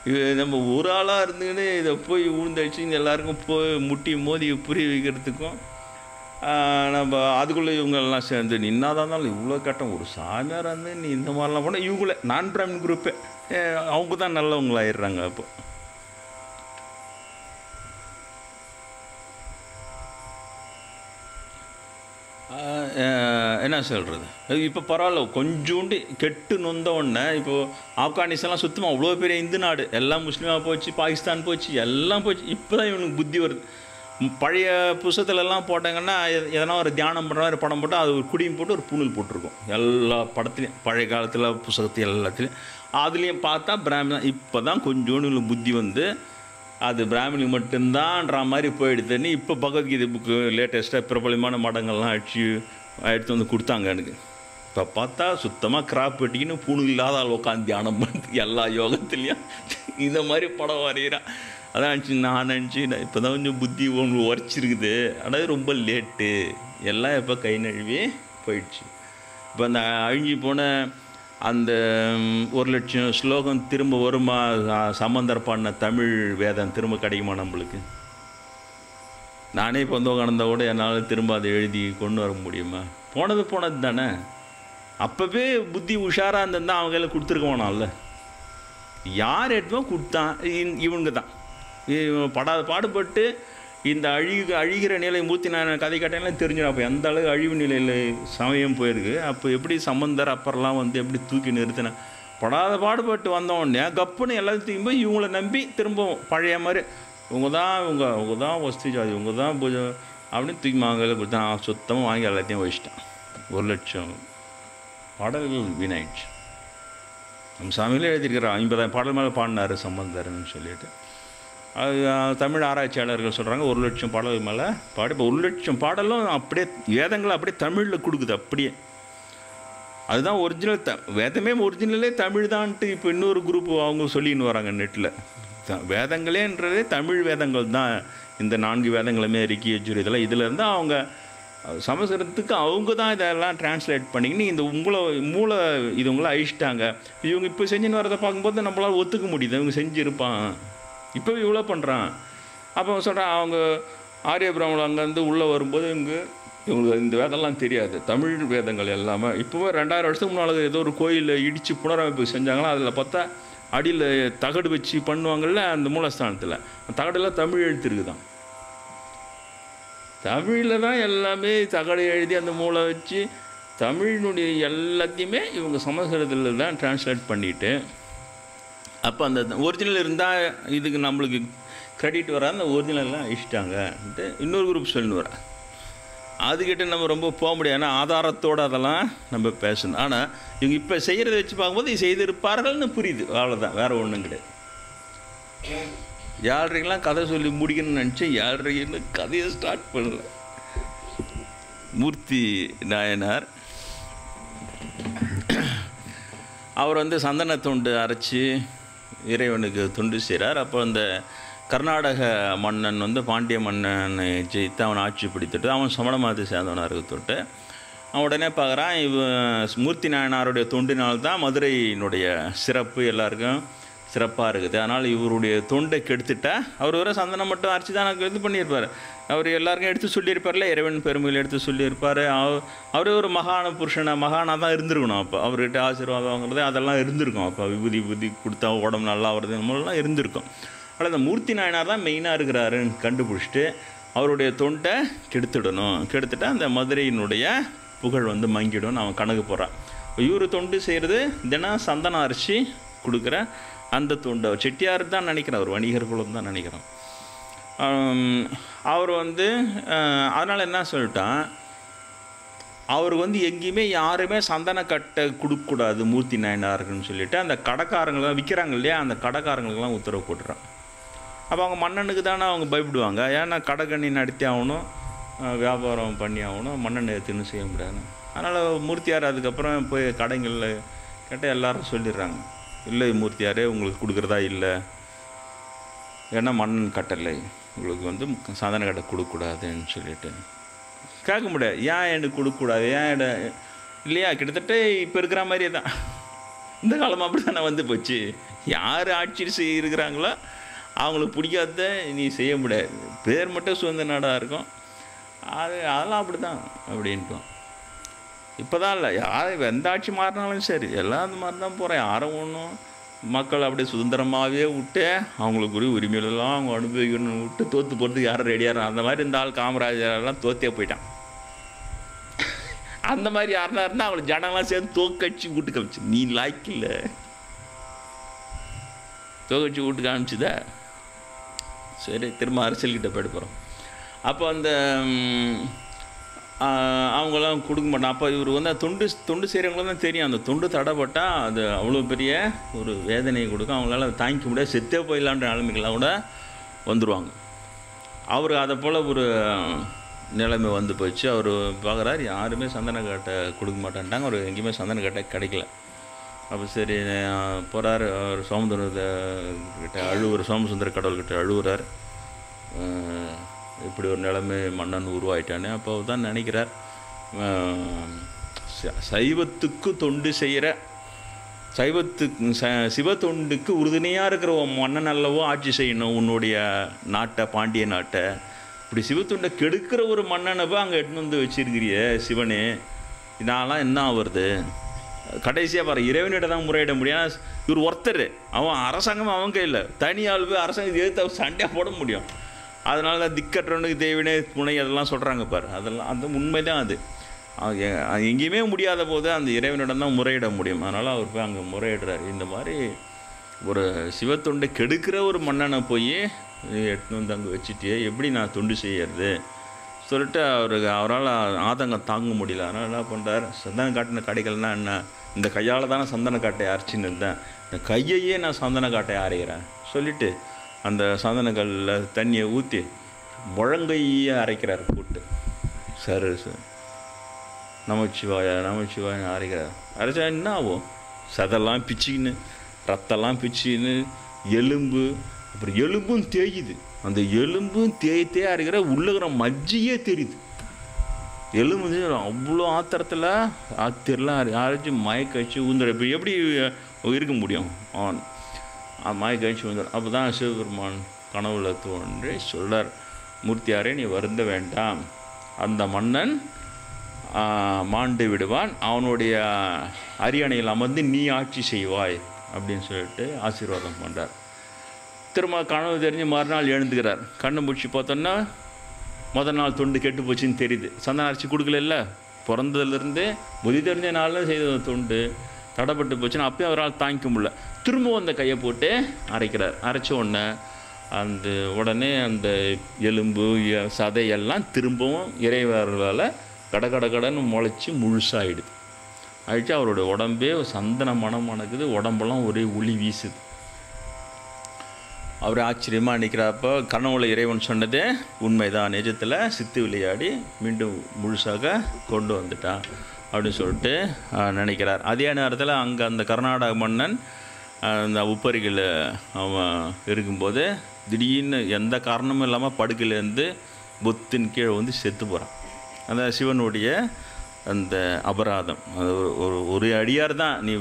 இது நம்ம ஒரு ஆளாக இருந்துக்கின்னு இதை போய் ஊழ்ந்தடிச்சு எல்லாருக்கும் போய் முட்டி மோதி புரிய வைக்கிறதுக்கும் நம்ம அதுக்குள்ளே இவங்கெல்லாம் சேர்ந்து நீ என்னதான் இருந்தாலும் இவ்வளோ கட்டம் ஒரு சாமியார் வந்து நீ இந்த மாதிரிலாம் போனால் இவங்களே நான் பிராமின் குரூப்பே அவங்க தான் நல்லவங்களாயிடுறாங்க. அப்போ என்ன சொல்கிறது, இப்போ பரவாயில்ல கொஞ்சோண்டு கெட்டு நொந்த உடனே. இப்போது ஆப்கானிஸ்தான்லாம் சுத்தமாக அவ்வளோ பெரிய இந்து நாடு, எல்லாம் முஸ்லீமாக போச்சு, பாகிஸ்தான் போச்சு, எல்லாம் போச்சு. இப்போ தான் இவனுக்கு புத்தி வருது. பழைய புஸ்தகத்துலலாம் போட்டாங்கன்னா எதனா ஒரு தியானம் பண்ணுற மாதிரி படம் போட்டால் அது ஒரு குடியும் போட்டு ஒரு பூணூல் போட்டிருக்கும் எல்லா படத்துலையும். பழைய காலத்தில் புஸ்தகத்து எல்லாத்துலேயும் அதுலேயும் பார்த்தா பிராமின். இப்போ தான் கொஞ்சோண்டு புத்தி வந்து அது பிராமினுக்கு மட்டும்தான்ற மாதிரி போயிடுதுன்னு இப்போ பகவத்கீதை புக்கு லேட்டஸ்ட்டாக பிரபலமான மடங்கள்லாம் எடுத்து வந்து கொடுத்தாங்க எனக்கு. இப்போ பார்த்தா சுத்தமாக கிராப் வெட்டிக்கின்னு பூணூல் இல்லாத ஆள் உட்காந்து தியானம் பண்ணி எல்லா யோகத்துலேயும் இந்த மாதிரி படம் வரைகிறான். அதான் நான் நினச்சிக்கிட்டேன் இப்போ தான் கொஞ்சம் புத்தி உங்களுக்கு உரைச்சிருக்குது. ஆனால் ரொம்ப லேட்டு, எல்லாம் இப்போ கை நழுவி போயிடுச்சு. இப்போ அந்த அழிஞ்சி போன அந்த 1,00,000 ஸ்லோகம் திரும்ப வருமா? சம்பந்தர் பாடின தமிழ் வேதம் திரும்ப கிடைக்குமா நம்மளுக்கு? நானே இப்போ வந்து உட்கார்ந்தா கூட என்னால் திரும்ப அதை எழுதி கொண்டு வர முடியுமா? போனது தானே. அப்போவே புத்தி உஷாராக இருந்திருந்தால் அவங்க கையில் கொடுத்துருக்க வேணாம்ல. யார் எடுத்துவோம் கொடுத்தான்? இவங்க தான் பாடுபட்டு இந்த அழிகிற நிலை மூர்த்தி நான் கதை கட்டையெல்லாம் தெரிஞ்சிடும். அப்போ எந்த அளவுக்கு அழிவு நிலையில் சமயம் போயிருக்கு. அப்போ எப்படி சம்பந்தர் அப்புறம்லாம் வந்து எப்படி தூக்கி நிறுத்தினேன். பாடுபட்டு வந்தோடனே கப்புன்னு எல்லாத்தையும் போய் இவங்கள நம்பி திரும்பவும் பழைய மாதிரி இவங்க தான் வஸ்து ஜாதி, இவங்க தான் பூஜை அப்படின்னு தூக்கி மாங்கையில் கொடுத்தா நான் சுத்தமாக வாங்கி எல்லாத்தையும் வச்சிட்டேன். 1,00,000 பாடல்கள் வீணாயிடுச்சு. நம்ம சாமியிலே எழுதியிருக்கிற 50,000 பாடல் மேலே பாடினார் சம்பந்தர்னு சொல்லிட்டு. அது தமிழ் ஆராய்ச்சியாளர்கள் சொல்கிறாங்க 1,00,000 பாடல்கள் மேலே பாடி. இப்போ 1,00,000 பாடலும் அப்படியே வேதங்களை அப்படியே தமிழில் கொடுக்குது. அப்படியே அதுதான் ஒரிஜினல். வேதமே ஒரிஜினலே தமிழ் தான்ட்டு இப்போ இன்னொரு குரூப் அவங்க சொல்லின்னு வராங்க நெட்டில். வேதங்களேன்றதே தமிழ் வேதங்கள் தான். இந்த 4 வேதங்களுமே ரிக்கி யஜுர் இதெல்லாம் இதிலேருந்து அவங்க சமஸ்கிருதத்துக்கு அவங்க தான் இதெல்லாம் டிரான்ஸ்லேட் பண்ணிக்கின்னு இந்த மூளை இது உங்களை அழிச்சிட்டாங்க. இவங்க இப்போ செஞ்சுன்னு வரதை பார்க்கும்போது நம்மளால் ஒத்துக்க முடியுது. இவங்க செஞ்சுருப்பான், இப்போ இவ்வளோ பண்ணுறான். அப்போ சொல்கிறான் அவங்க ஆரிய பிராமணன் அங்கேருந்து உள்ளே வரும்போது இவங்களுக்கு இந்த வேதம்லாம் தெரியாது. தமிழ் வேதங்கள் எல்லாமே இப்போவே 2000 வருஷத்துக்கு முன்னால் ஏதோ ஒரு கோயிலில் இடித்து புனரமைப்பு செஞ்சாங்களா, அதில் பார்த்தா அடியில் தகடு வச்சு பண்ணுவாங்கள்ல அந்த மூலஸ்தானத்தில் தகடெல்லாம் தமிழ் எழுத்து இருக்குதான். தமிழில் தான் எல்லாமே தகடு எழுதி அந்த மூளை வச்சு தமிழினுடைய எல்லாத்தையுமே இவங்க சமஸ்கிருதத்தில் தான் டிரான்ஸ்லேட் பண்ணிவிட்டு அப்போ அந்த ஒரிஜினல் இருந்தால் இதுக்கு நம்மளுக்கு கிரெடிட் வர அந்த ஒரிஜினல்லாம் அழிச்சிட்டாங்கன்ட்டு இன்னொரு குரூப் சொல்லின்னு வரேன். அதுக்கிட்ட நம்ம ரொம்ப போக முடியாது. ஏன்னா ஆதாரத்தோடு அதெல்லாம் நம்ம பேசணும். ஆனால் இவங்க இப்போ செய்கிறத வச்சு பார்க்கும்போது இது செய்திருப்பார்கள்னு புரியுது. அவ்வளோதான், வேறு ஒன்றும் கிடையாது. 7:30 கதை சொல்லி முடிக்கணும்னு நினச்சி 7:30 கதையை ஸ்டார்ட் பண்ணல. மூர்த்தி நாயனார் அவர் வந்து சந்தன தொண்டு அரைச்சி இறைவனுக்கு தொண்டு செய்கிறார். அப்போ அந்த கர்நாடக மன்னன் வந்து பாண்டிய மன்னனை ஜெயித்து அவன் ஆட்சி பிடித்துட்டு அவன் சமண மதத்தை சேர்ந்தவனாக இருக்க அவன் உடனே பார்க்குறான் மூர்த்தி நாயனாருடைய தொண்டினால்தான் மதுரையினுடைய சிறப்பு எல்லாருக்கும் சிறப்பாக இருக்குது. அதனால் இவருடைய தொண்டை கெடுத்துட்டா அவர் வேறு சந்தனம் மட்டும் அரைச்சி தான் எனக்கு இது பண்ணியிருப்பார். அவர் எல்லாருக்கும் எடுத்து சொல்லியிருப்பார்ல, இறைவன் பெருமையில் எடுத்து சொல்லியிருப்பார். அவரே ஒரு மகானாக தான் இருந்திருக்கணும். அப்போ அவர்கிட்ட ஆசீர்வாதம் வாங்குறது அதெல்லாம் இருந்திருக்கும். அப்போ விபூதி கொடுத்தா உடம்பு நல்லா வருது நம்மளாம் இருந்திருக்கும். ஆனால் அந்த மூர்த்தி நாயனார் தான் மெயினாக இருக்கிறாருன்னு கண்டுபிடிச்சிட்டு அவருடைய தொண்டை கெடுத்துட்டா அந்த மதுரையினுடைய புகழ் வந்து மங்கிடும்னு அவன் கணக்கு போகிறான். இவர் தொண்டு செய்கிறது தினம் சந்தனம் அரைச்சி கொடுக்குற அந்த தொண்டு செட்டியார் தான் நினைக்கிறேன், அவர் வணிகர் குலம் தான் நினைக்கிறேன். அவர் வந்து அதனால் என்ன சொல்லிட்டான், அவருக்கு வந்து எங்கேயுமே யாருமே சந்தனக்கட்டை கொடுக்கக்கூடாது மூர்த்தி நாயனாருக்குன்னு சொல்லிவிட்டு அந்த கடைக்காரங்களாம் விற்கிறாங்க இல்லையா, அந்த கடைக்காரங்களுக்கெல்லாம் உத்தரவு போட்டுறான். அப்போ அவங்க மன்னனுக்கு தானே அவங்க பயப்படுவாங்க, ஏன்னா கடைக்கண்ணி நடத்தி ஆகணும், வியாபாரம் பண்ணி ஆகணும், மன்னன் எடுத்துன்னு செய்ய முடியாது. அதனால் மூர்த்தியார் அதுக்கப்புறம் போய் கடைங்களில் கேட்டால் எல்லோரும் சொல்லிடுறாங்க, இல்லை மூர்த்தியாரே உங்களுக்கு கொடுக்குறதா இல்லை, ஏன்னா மன்னன் கட்டளை உங்களுக்கு வந்து சந்தன கட்டை கொடுக்கக்கூடாதுன்னு சொல்லிட்டு கேட்க முடியாது. ஏன் எனக்கு கொடுக்கக்கூடாது, ஏன் இல்லையா? கிட்டத்தட்ட இப்போ இருக்கிற மாதிரியே தான் இந்த காலம் அப்படி தானே வந்து போச்சு. யார் ஆட்சி இருக்கிறாங்களோ அவங்களுக்கு பிடிக்காத நீ செய்ய முடியாது, பேர் மட்டும் சுதந்திர நாடாக இருக்கும், அதெல்லாம் அப்படி தான் அப்படின்ட்டோம். இப்போ தான் இல்லை, யார் எந்த ஆட்சி மாறினாலும் சரி எல்லாம் அந்த மாதிரி தான் போகிறேன். யாரும் ஒன்றும் மக்கள் அப்படியே சுதந்திரமாகவே விட்டு அவங்களுக்குரிய உரிமையிலெல்லாம் அவங்க அனுபவிக்கணும்னு விட்டு தோற்று போகிறதுக்கு யாரும் ரெடியாக அந்த மாதிரி இந்த ஆள் காமராஜரெல்லாம் தோற்றே போயிட்டான். அந்த மாதிரி யாருனா இருந்தால் அவங்களை ஜனங்களாம் சேர்ந்து தோக்கடிச்சு வீட்டுக்கு காமிச்சு, நீ லாய்க்கில்லை தோக்கடிச்சு வீட்டுக்கு காமிச்சுதா, சரி திரும்ப அரசியல்கிட்ட போய்ட்டு போகிறோம். அப்போ அந்த அவங்களாம் கொடுக்க மாட்டான். அப்போ இவர் வந்து தொண்டு செய்கிறவங்களும் தான் தெரியும், அந்த தொண்டு தடைப்பட்டால் அது அவ்வளோ பெரிய ஒரு வேதனையை கொடுக்கும், அவங்களால அதை தாங்கிக்க முடியாது, செத்தே போயிடலான்ற நிலைமைகள்லாம் கூட வந்துடுவாங்க. அவர் அதை போல் ஒரு நிலைமை வந்து போச்சு. அவர் பார்க்குறாரு யாருமே சந்தனக்கட்டை கொடுக்க மாட்டேன்ட்டாங்க, அவர் எங்கேயுமே சந்தனக்கட்டை கிடைக்கல. அப்போ சரி போகிறார், அவர் சோமசுந்தரக்கிட்ட அழுவுற, சோமசுந்தர கடவுள்கிட்ட அழுவுறார், இப்படி ஒரு நிலைமை மன்னன் உருவாயிட்டானே. அப்போ தான் நினைக்கிறார், சைவத்துக்கு தொண்டு செய்கிற சிவ தொண்டுக்கு உறுதுணையாக இருக்கிற மன்னன் அல்லவோ ஆட்சி செய்யணும் உன்னுடைய நாட்டை, பாண்டிய நாட்டை. இப்படி சிவத்தொண்டை கெடுக்கிற ஒரு மன்னனை போய் அங்கே எட்டுன்னு வந்து வச்சிருக்கிறிய சிவனே, இதெல்லாம் என்ன ஆகுறது? கடைசியாக பாரு, இறைவனிட தான் முறையிட முடியும். இவர் ஒருத்தர், அவன் அரசாங்கம் அவன் கையில், தனியால் போய் அரசாங்கத்தை எதிர்த்து அவர் சண்டையாக போட முடியும். அதனால தான் திக்கற்றவனுக்கு தேவினே துணை அதெல்லாம் சொல்கிறாங்க பாரு, அதெல்லாம் அந்த உண்மை தான். அது எங்கேயுமே முடியாத போது அந்த இறைவனிடம் தான் முறையிட முடியும். அதனால் அவர் போய் அங்கே முறையிடுறார். இந்த மாதிரி ஒரு சிவத்தொண்டை கெடுக்கிற ஒரு மன்னனை போய் எட்டுன்னு வந்து அங்கே வச்சுட்டே எப்படி நான் தொண்டு செய்யறது சொல்லிட்டு அவரால் ஆதங்கம் தாங்க முடியல. அதனால் என்ன பண்ணுறார், சந்தன காட்டின கடைகள்னா என்ன, இந்த கையால் தானே சந்தன காட்டை அரைச்சின்னு இருந்தேன், இந்த கையையே நான் சந்தன காட்டை அரைகிறேன் சொல்லிவிட்டு அந்த சந்தனங்களில் தண்ணியை ஊற்றி முழங்கையே அரைக்கிறார் கூட்டு. சார் நமச்சிவாய அரைக்கிறார். அரைச்சா என்ன ஆகும், சதெல்லாம் பிச்சுக்கின்னு ரத்தெல்லாம் பிச்சுக்கின்னு எலும்பு, அப்புறம் எலும்பும் தேயுது, அந்த எலும்பும் தேய்த்தே அரைக்கிற உள்ளுகிற மஜ்ஜியே தெரியுது. எலும்பு அவ்வளோ ஆத்திரத்தில் அரைச்சி மயக்கழிச்சு ஊந்துற. இப்போ எப்படி இருக்க முடியும், மயக்கழிச்சு ஊந்துற. அப்போ தான் சிவபெருமான் கனவுல தோன்றி சொல்றார், மூர்த்தியாரே நீ வருந்த வேண்டாம், அந்த மன்னன் மாண்டு விடுவான், அவனுடைய அரியணையில் அமர்ந்து நீ ஆட்சி செய்வாய் அப்படின்னு சொல்லிட்டு ஆசீர்வாதம் பண்ணுறார். திரும்ப கனவு தெரிஞ்சு மறுநாள் எழுந்துக்கிறார். கண்ணை முடிச்சு பார்த்தோன்னா முதல் நாள் தொண்டு கெட்டு போச்சுன்னு தெரியுது. சந்தன அரைச்சி கொடுக்கல, பிறந்ததுலேருந்து முதி தெரிஞ்ச நாளில் செய்த தொண்டு தடைப்பட்டு போச்சுன்னா அப்பயும் அவரால் தாங்கிக்க முடியல. திரும்பவும் அந்த கையை போட்டு அரைக்கிறார். அரைச்ச உடனே அந்த எலும்பு சதையெல்லாம் திரும்பவும் இறைவர்களால் கடன்னு முளைச்சி முழுசாகிடுது. ஆயிடுச்சு. அவருடைய உடம்பே சந்தன மனம் மணக்குது, உடம்பெல்லாம் ஒரே ஒளி வீசுது. அவர் ஆச்சரியமாக நிற்கிறப்போ கனவுல இறைவன் சொன்னதே உண்மைதான், நிஜத்தில் சித்து விளையாடி மீண்டும் முழுசாக கொண்டு வந்துட்டான் அப்படின்னு சொல்லிட்டு நினைக்கிறார். அதே நேரத்தில் அங்கே அந்த கர்நாடக மன்னன் அந்த உப்பரிகள் அவன் இருக்கும்போது திடீர்னு எந்த காரணமும் இல்லாமல் படுக்கையிலேருந்து புத்தின் கீழே வந்து செத்து போகிறான். அந்த சிவனுடைய அந்த அபராதம், அது ஒரு அடியார் தான், நீ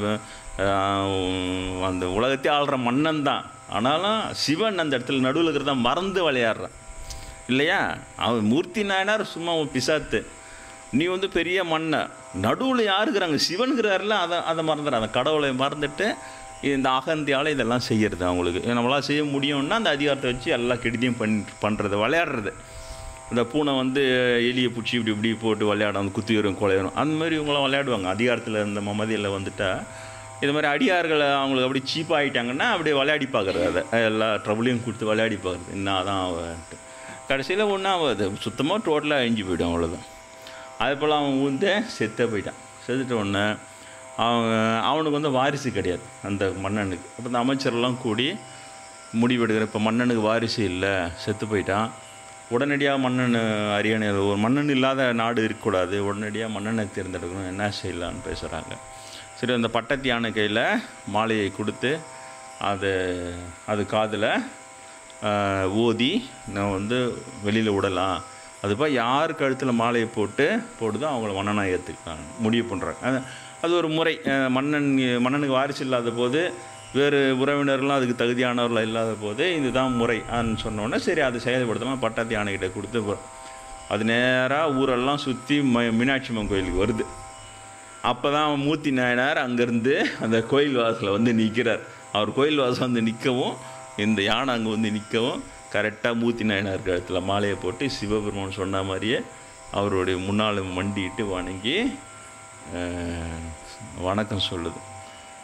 அந்த உலகத்தை ஆள்ற மன்னன் தான், ஆனாலும் சிவன் அந்த இடத்துல நடுவில் இருக்கிறத மறந்து விளையாடுறான் இல்லையா. அவன் மூர்த்தி நாயனார் சும்மா பிசாத்து, நீ வந்து பெரிய மன்ன, நடுவில் யாருக்குறாங்க சிவனுங்கிறாருல, அதை மறந்துடுற, அந்த கடவுளை மறந்துட்டு இந்த அகந்தியால் இதெல்லாம் செய்கிறது. அவங்களுக்கு நம்மளால் செய்ய முடியும்னா அந்த அதிகாரத்தை வச்சு எல்லா கெடுதியும் பண்ணுறது, விளையாடுறது. இந்த பூனை வந்து எலியை பிடிச்சி இப்படி போட்டு விளையாடும், அந்த குத்தி வரும் கொலையரும், அந்த மாதிரி இவங்களாம் விளையாடுவாங்க. அதிகாரத்தில் இந்த மமதியில் வந்துட்டால் இது மாதிரி அடியார்களை அவங்களுக்கு அப்படி சீப்பாக ஆகிட்டாங்கன்னா அப்படியே விளையாடி பார்க்குறது, அதை எல்லா ட்ரபுளையும் கொடுத்து விளையாடி பார்க்குறது, என்ன தான் ஆகட்டு கடைசியில் ஒன்றும் ஆகாது, சுத்தமாக டோட்டலாக அழிஞ்சு போய்டும், அவ்வளோதான். அதே போல் அவன் ஊந்து செத்தே போயிட்டான். செத்துட்ட உடனே அவனுக்கு வந்து வாரிசு கிடையாது அந்த மன்னனுக்கு. அப்போ இந்த அமைச்சர்லாம் கூடி முடிவெடுக்கிற, இப்போ மன்னனுக்கு வாரிசு இல்லை, செத்து போயிட்டான், உடனடியாக மன்னன் அரியணையில் ஒரு மன்னன் இல்லாத நாடு இருக்கக்கூடாது, உடனடியாக மன்னனை தேர்ந்தெடுக்கணும், என்ன செய்யலான்னு பேசுகிறாங்க. சரி, அந்த பட்டத்து யானை கையில் மாலையை கொடுத்து அது காதில் ஓதி நான் வந்து வெளியில் விடலாம், அதுப்போ யார் கழுத்தில் மாலையை போட்டுதோ அவங்கள மன்னனாக ஏற்றுக்கலாம் முடிவு பண்ணுறாங்க. அது ஒரு முறை. மன்னனுக்கு வாரிசு இல்லாத போது, வேறு உறவினர்லாம் அதுக்கு தகுதியானவர்கள் இல்லாத போது இதுதான் முறை சொன்னோன்னே சரி அதை செயல்படுத்தலாம். பட்டத்து யானைக்கிட்ட கொடுத்து அது நேராக ஊரெல்லாம் சுற்றி மீனாட்சி அம்மன் கோயிலுக்கு வருது. அப்போ தான் மூர்த்தி நாயனார் அங்கேருந்து அந்த கோயில் வாசலில் வந்து நிற்கிறார். அவர் கோயில் வாசல் வந்து நிற்கவும், இந்த யானை அங்கே வந்து நிற்கவும், கரெக்டாக மூர்த்தி நாயனார் கழுத்தில் மாலையை போட்டு சிவபெருமான் சொன்ன மாதிரியே அவருடைய முன்னால் மண்டிட்டு வணங்கி வணக்கம் சொல்லுது.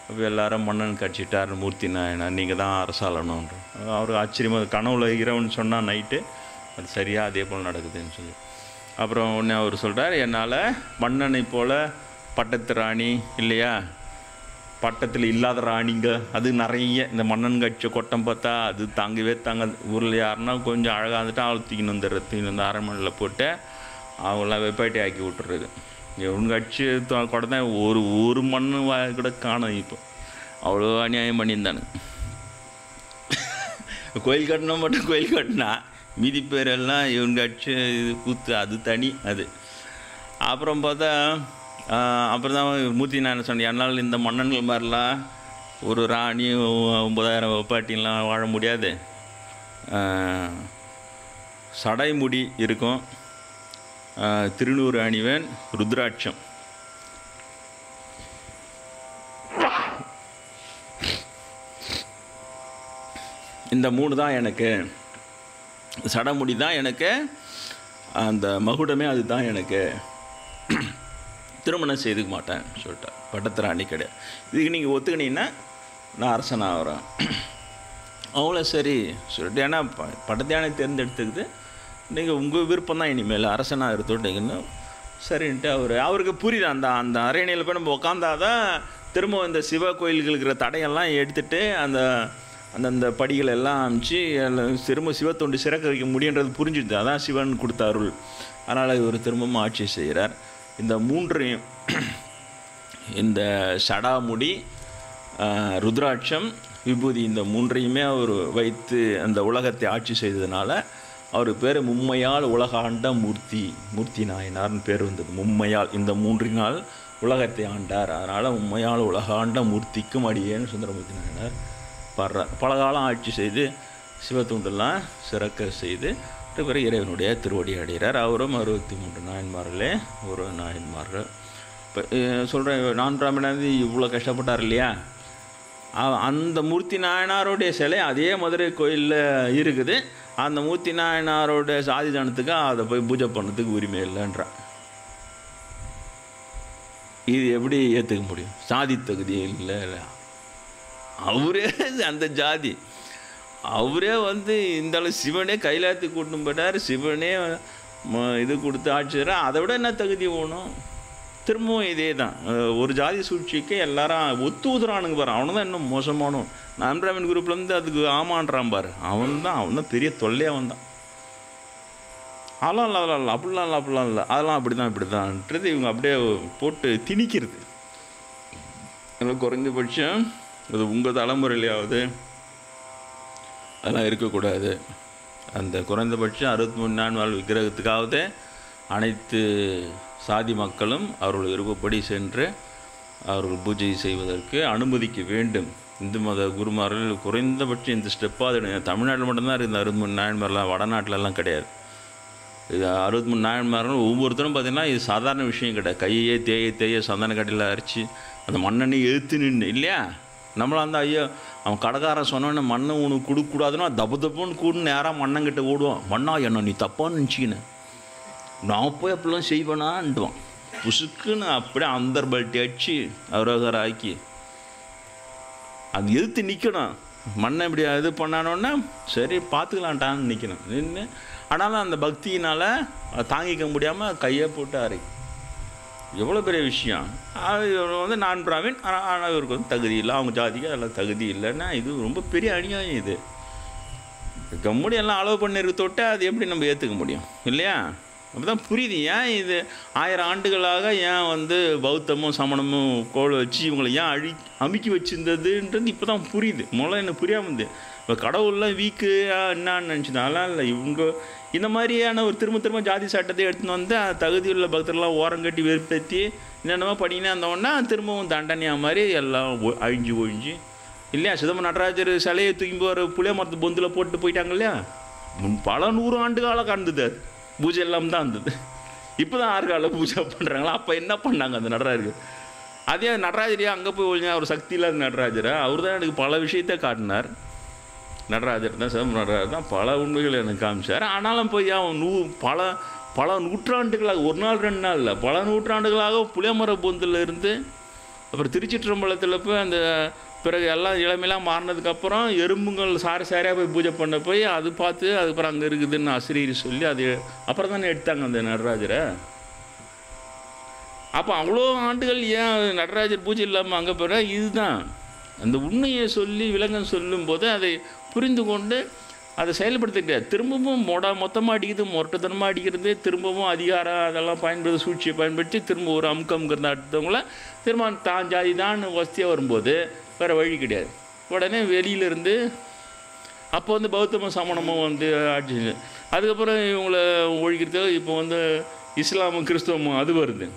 அப்போ எல்லாரும் மன்னன் கட்சிட்டார், மூர்த்தி நாயனார் நீங்கள் தான் அரசாளணுன்ற. அவர் ஆச்சரியமாக கனவுல இரவுன்னு சொன்னால் நைட்டு அது சரியாக அதே போல் நடக்குதுன்னு சொல்லி அப்புறம் உடனே அவர் சொல்கிறார், என்னால் மன்னனை போல் பட்டத்து ராணி இல்லையா, பட்டத்தில் இல்லாத ராணிங்க அது நிறைய, இந்த மன்னன் கட்சி கொட்டம் பார்த்தா அது தாங்கவே தாங்க. ஊரில் யாருன்னா கொஞ்சம் அழகாக இருந்துட்டு அவள் தூக்கின்னு வந்து அரண்மனையில் போட்டு அவங்களாம் வெப்பாட்டி ஆக்கி விட்டுறது. இவங்க கட்சி கொடை ஒரு மண் கூட காணும். இப்போ அவ்வளோ அநியாயம் பண்ணியிருந்தானு. கோயில் கட்டினா மட்டும் கோயில் கட்டினா மீதி பேரெல்லாம் இவங்க கட்சி இது கூத்து அது தனி அது. அப்புறம் பார்த்தா அப்புறம் தான் மூர்த்தி நான் சொன்னேன், என்னால் இந்த மன்னன்கள் மாதிரிலாம் ஒரு ராணி 9,000 வெப்பாட்டின்லாம் வாழ முடியாது. சடைமுடி இருக்கும், திருநூறு அணிவன், ருத்ராட்சம், இந்த 3 தான் எனக்கு. சடைமுடி தான் எனக்கு, அந்த மகுடமே அதுதான் எனக்கு. திருமணம் செய்துக்க மாட்டேன் சொல்லிட்டேன். பட்டத்து ராணி கிடையாது. இதுக்கு நீங்கள் ஒத்துக்கினீங்கன்னா நான் அரசனாக வரேன். அவ்வளோ சரி சொல்லிட்டு, ஏன்னா பட்டத்து யானை தேர்ந்தெடுத்துக்குது, நீங்கள் உங்கள் விருப்பம் தான் இனிமேல் அரசனாக இருந்துட்டீங்கன்னு சரின்ட்டு அவருக்கு புரியுது. அந்த அரியணையில் போய் நம்ம உட்காந்தாதான் திரும்ப இந்த சிவ கோயில்களுக்கு இருக்கிற தடையெல்லாம் எடுத்துகிட்டு அந்த படிகளை எல்லாம் அமிச்சு திரும்ப சிவத்தொண்டு சிறக்க வைக்க முடியுன்றது புரிஞ்சுடுது. அதான் சிவன் கொடுத்த அருள். அதனால் இவர் திரும்பவும் ஆட்சி செய்கிறார். இந்த 3ஐயும், இந்த சடாமுடி, ருத்ராட்சம், விபூதி, இந்த 3ஐயுமே அவர் வைத்து அந்த உலகத்தை ஆட்சி செய்ததுனால அவர் பேர் மும்மையால் உலகாண்ட மூர்த்தி நாயனார்னு பேர் வந்தது. மும்மையால் இந்த 3 உலகத்தை ஆண்டார். அதனால் மும்மையால் உலகாண்ட மூர்த்திக்கும் அடியேன்னு சுந்தரமூர்த்தி நாயனார் பாடுறார். பல காலம் ஆட்சி செய்து சிவத்தொண்டெல்லாம் சிறக்க செய்து பிறகு இறைவனுடைய திருவடி அடைகிறார். அவரும் 63 நாயன்மார்களே ஒரு நாயன்மார்கள். இப்போ சொல்கிறேன், 4ஆம் இடம் இவ்வளோ கஷ்டப்பட்டார் இல்லையா, அந்த மூர்த்தி நாயனாருடைய சிலை அதே மதுரை கோயிலில் இருக்குது. அந்த மூர்த்தி நாயனாரோட சாதி தானத்துக்கு அதை போய் பூஜை பண்ணதுக்கு உரிமை இல்லைன்றான். இது எப்படி ஏற்றுக்க முடியும்? சாதி தகுதியே இல்லை. அவரே அந்த ஜாதி, அவரே வந்து இந்த அளவு சிவனே கைலாயத்துக்கு கூட்டின்னு போயிட்டார், சிவனே இது கொடுத்து ஆட்சியர், அதை விட என்ன தகுதி வேணும்? திரும்பவும் இதே தான், ஒரு ஜாதி சூழ்ச்சிக்கு எல்லாரும் ஒத்துவுதுறானுங்க பாரு. அவனு தான் இன்னும் மோசமானவன். நான்பிராமின் குரூப்லேருந்து அதுக்கு ஆமான்றான் பாரு. அவன் தான் பெரிய தொல்லையாக வந்தான். அப்படிலாம் இல்லை, அதெல்லாம் இப்படி தான்ன்றது இவங்க அப்படியே போட்டு திணிக்கிறது. அதனால் குறைந்தபட்சம் அது உங்கள் தலைமுறையிலையாவது அதெல்லாம் இருக்கக்கூடாது. அந்த குறைந்தபட்சம் 63 நாள் விக்கிரகத்துக்காவது அனைத்து சாதி மக்களும் அவர்கள் விருப்பப்படி சென்று அவர்கள் பூஜை செய்வதற்கு அனுமதிக்க வேண்டும். இந்து மத குருமார்கள் குறைந்தபட்சம் இந்த ஸ்டெப்பாக தமிழ்நாட்டில் மட்டும்தான் இருக்குது. 63 நாயன்மாரெலாம் வடநாட்டிலலாம் கிடையாது. இது 63 நாயன்மார்கள் ஒவ்வொருத்தரும் பார்த்திங்கன்னா இது சாதாரண விஷயம் கிடையாது. கையே தேய சந்தன கடையில் அரைச்சி அந்த மண்ணெண்ணை எழுத்து நின்று இல்லையா. நம்மளாம் அந்த ஐயோ அவன் கடைக்காரன் சொன்னோன்னே மண்ணை உனக்கு கொடுக்கக்கூடாதுன்னா தப்புன்னு கூடுன்னு நேராக மண்ணங்கிட்ட ஓடுவான். மண்ணா என்ன நீ தப்பான்னு நினச்சிக்கினேன், நான் போய் அப்படிலாம் செய்வேனான்டுவான். புசுக்குன்னு அப்படியே அந்தர் பல்ட்டி அடிச்சு அவரோகர் ஆக்கி அது எதிர்த்து நிற்கணும். மண்ணை இப்படி இது பண்ணானோன்னா சரி பார்த்துக்கலான்ட்டான்னு நிற்கணும். நின்று ஆனாலும் அந்த பக்தியினால் தாங்கிக்க முடியாமல் கையை போட்டு அரை. எவ்வளோ பெரிய விஷயம். அது நான் பிராமின், ஆனால் இவருக்கு தகுதி இல்லை, அவங்க ஜாதிக்கு அதெல்லாம் தகுதி இல்லைன்னா இது ரொம்ப பெரிய அநியாயம். இது கம்முடி எல்லாம் அளவு பண்ணிருக்கு தொட்டு அது எப்படி நம்ம ஏற்றுக்க முடியும் இல்லையா? அப்போ தான் புரியுது ஏன் இது 1000 ஆண்டுகளாக ஏன் பௌத்தமும் சமணமும் கோல் வச்சு இவங்களை ஏன் அமுக்கி வச்சுருந்ததுன்றது இப்போ தான் புரியுது. முதல்ல எனக்கு புரியாமல் இருந்து இப்போ கடவுள்லாம் வீக்கு என்னான்னு நினச்சினாலாம் இல்லை. இவங்க இந்த மாதிரியான ஒரு திரும்ப ஜாதி சட்டத்தை எடுத்துன்னு தகுதியுள்ள பக்தர்கள்லாம் ஓரங்கட்டி வெறுப்பேற்றி என்னென்னமோ பண்ணினே இருந்தோன்னா திரும்பவும் தண்டனையாக மாதிரி எல்லாம் அழிஞ்சு ஒழிஞ்சு இல்லையா? சிதம்பரம் நடராஜர் சிலையை தூக்கி போகிற புளிய மரத்து பொந்தில் போட்டு போயிட்டாங்க இல்லையா? பல 100 ஆண்டு காலம் கண்டது. அது பூஜை எல்லாம் தான் இருந்தது. இப்போ தான் 6 கால பூஜை பண்ணுறாங்களா? அப்போ என்ன பண்ணாங்க அந்த நடராஜர்? அதே நடராஜரையா அங்கே போய் ஒழிஞ்சா அவர் சக்தி இல்லாத நடராஜரை அவர் தான் எனக்கு பல விஷயத்தை காட்டினார். நடராஜர் தான், சிதம்பரம் நடராஜர் தான் பல உண்மைகள் எனக்கு காமிச்சார். ஆனாலும் போய் அவன் பல நூற்றாண்டுகளாக, ஒரு நாள் 2 நாள் இல்லை, பல நூற்றாண்டுகளாக புளியமர பொந்தில் இருந்து அப்புறம் திருச்சிற்றம்பலத்தில் போய் அந்த பிறகு எல்லாம் இளமையெல்லாம் மாறினதுக்கப்புறம் எறும்புங்கள் சாரியாக போய் பூஜை பண்ண போய் அது பார்த்து அதுக்கப்புறம் அங்கே இருக்குதுன்னு ஆசிரியர் சொல்லி அது அப்புறம் தானே எடுத்தாங்க அந்த நடராஜரை. அப்போ அவ்வளோ ஆண்டுகள் ஏன் நடராஜர் பூஜை இல்லாமல் அங்கே போகிற? இதுதான் அந்த உண்மையை சொல்லி விளக்கம் சொல்லும்போது அதை புரிந்து கொண்டு அதை செயல்படுத்திக்கிட்டே திரும்பவும் மொத்தமாக அடிக்கிறது, மொரட்டத்தனமாக அடிக்கிறது, திரும்பவும் அதிகாரம் அதெல்லாம் பயன்படுத்தி சூழ்ச்சியை பயன்படுத்தி திரும்ப ஒரு அமுக்கம்ங்கிறத அடுத்தவங்கள திரும்ப தான் ஜாதி தான் வசதியாக வரும்போது வேறு வழி கிடையாது. உடனே வெளியிலேருந்து அப்போ பௌத்தமும் சமணமும் ஆட்சி. அதுக்கப்புறம் இவங்களை ஒழிக்கிறதுக்கு இப்போ இஸ்லாமும் கிறிஸ்தவமும் அது வருது.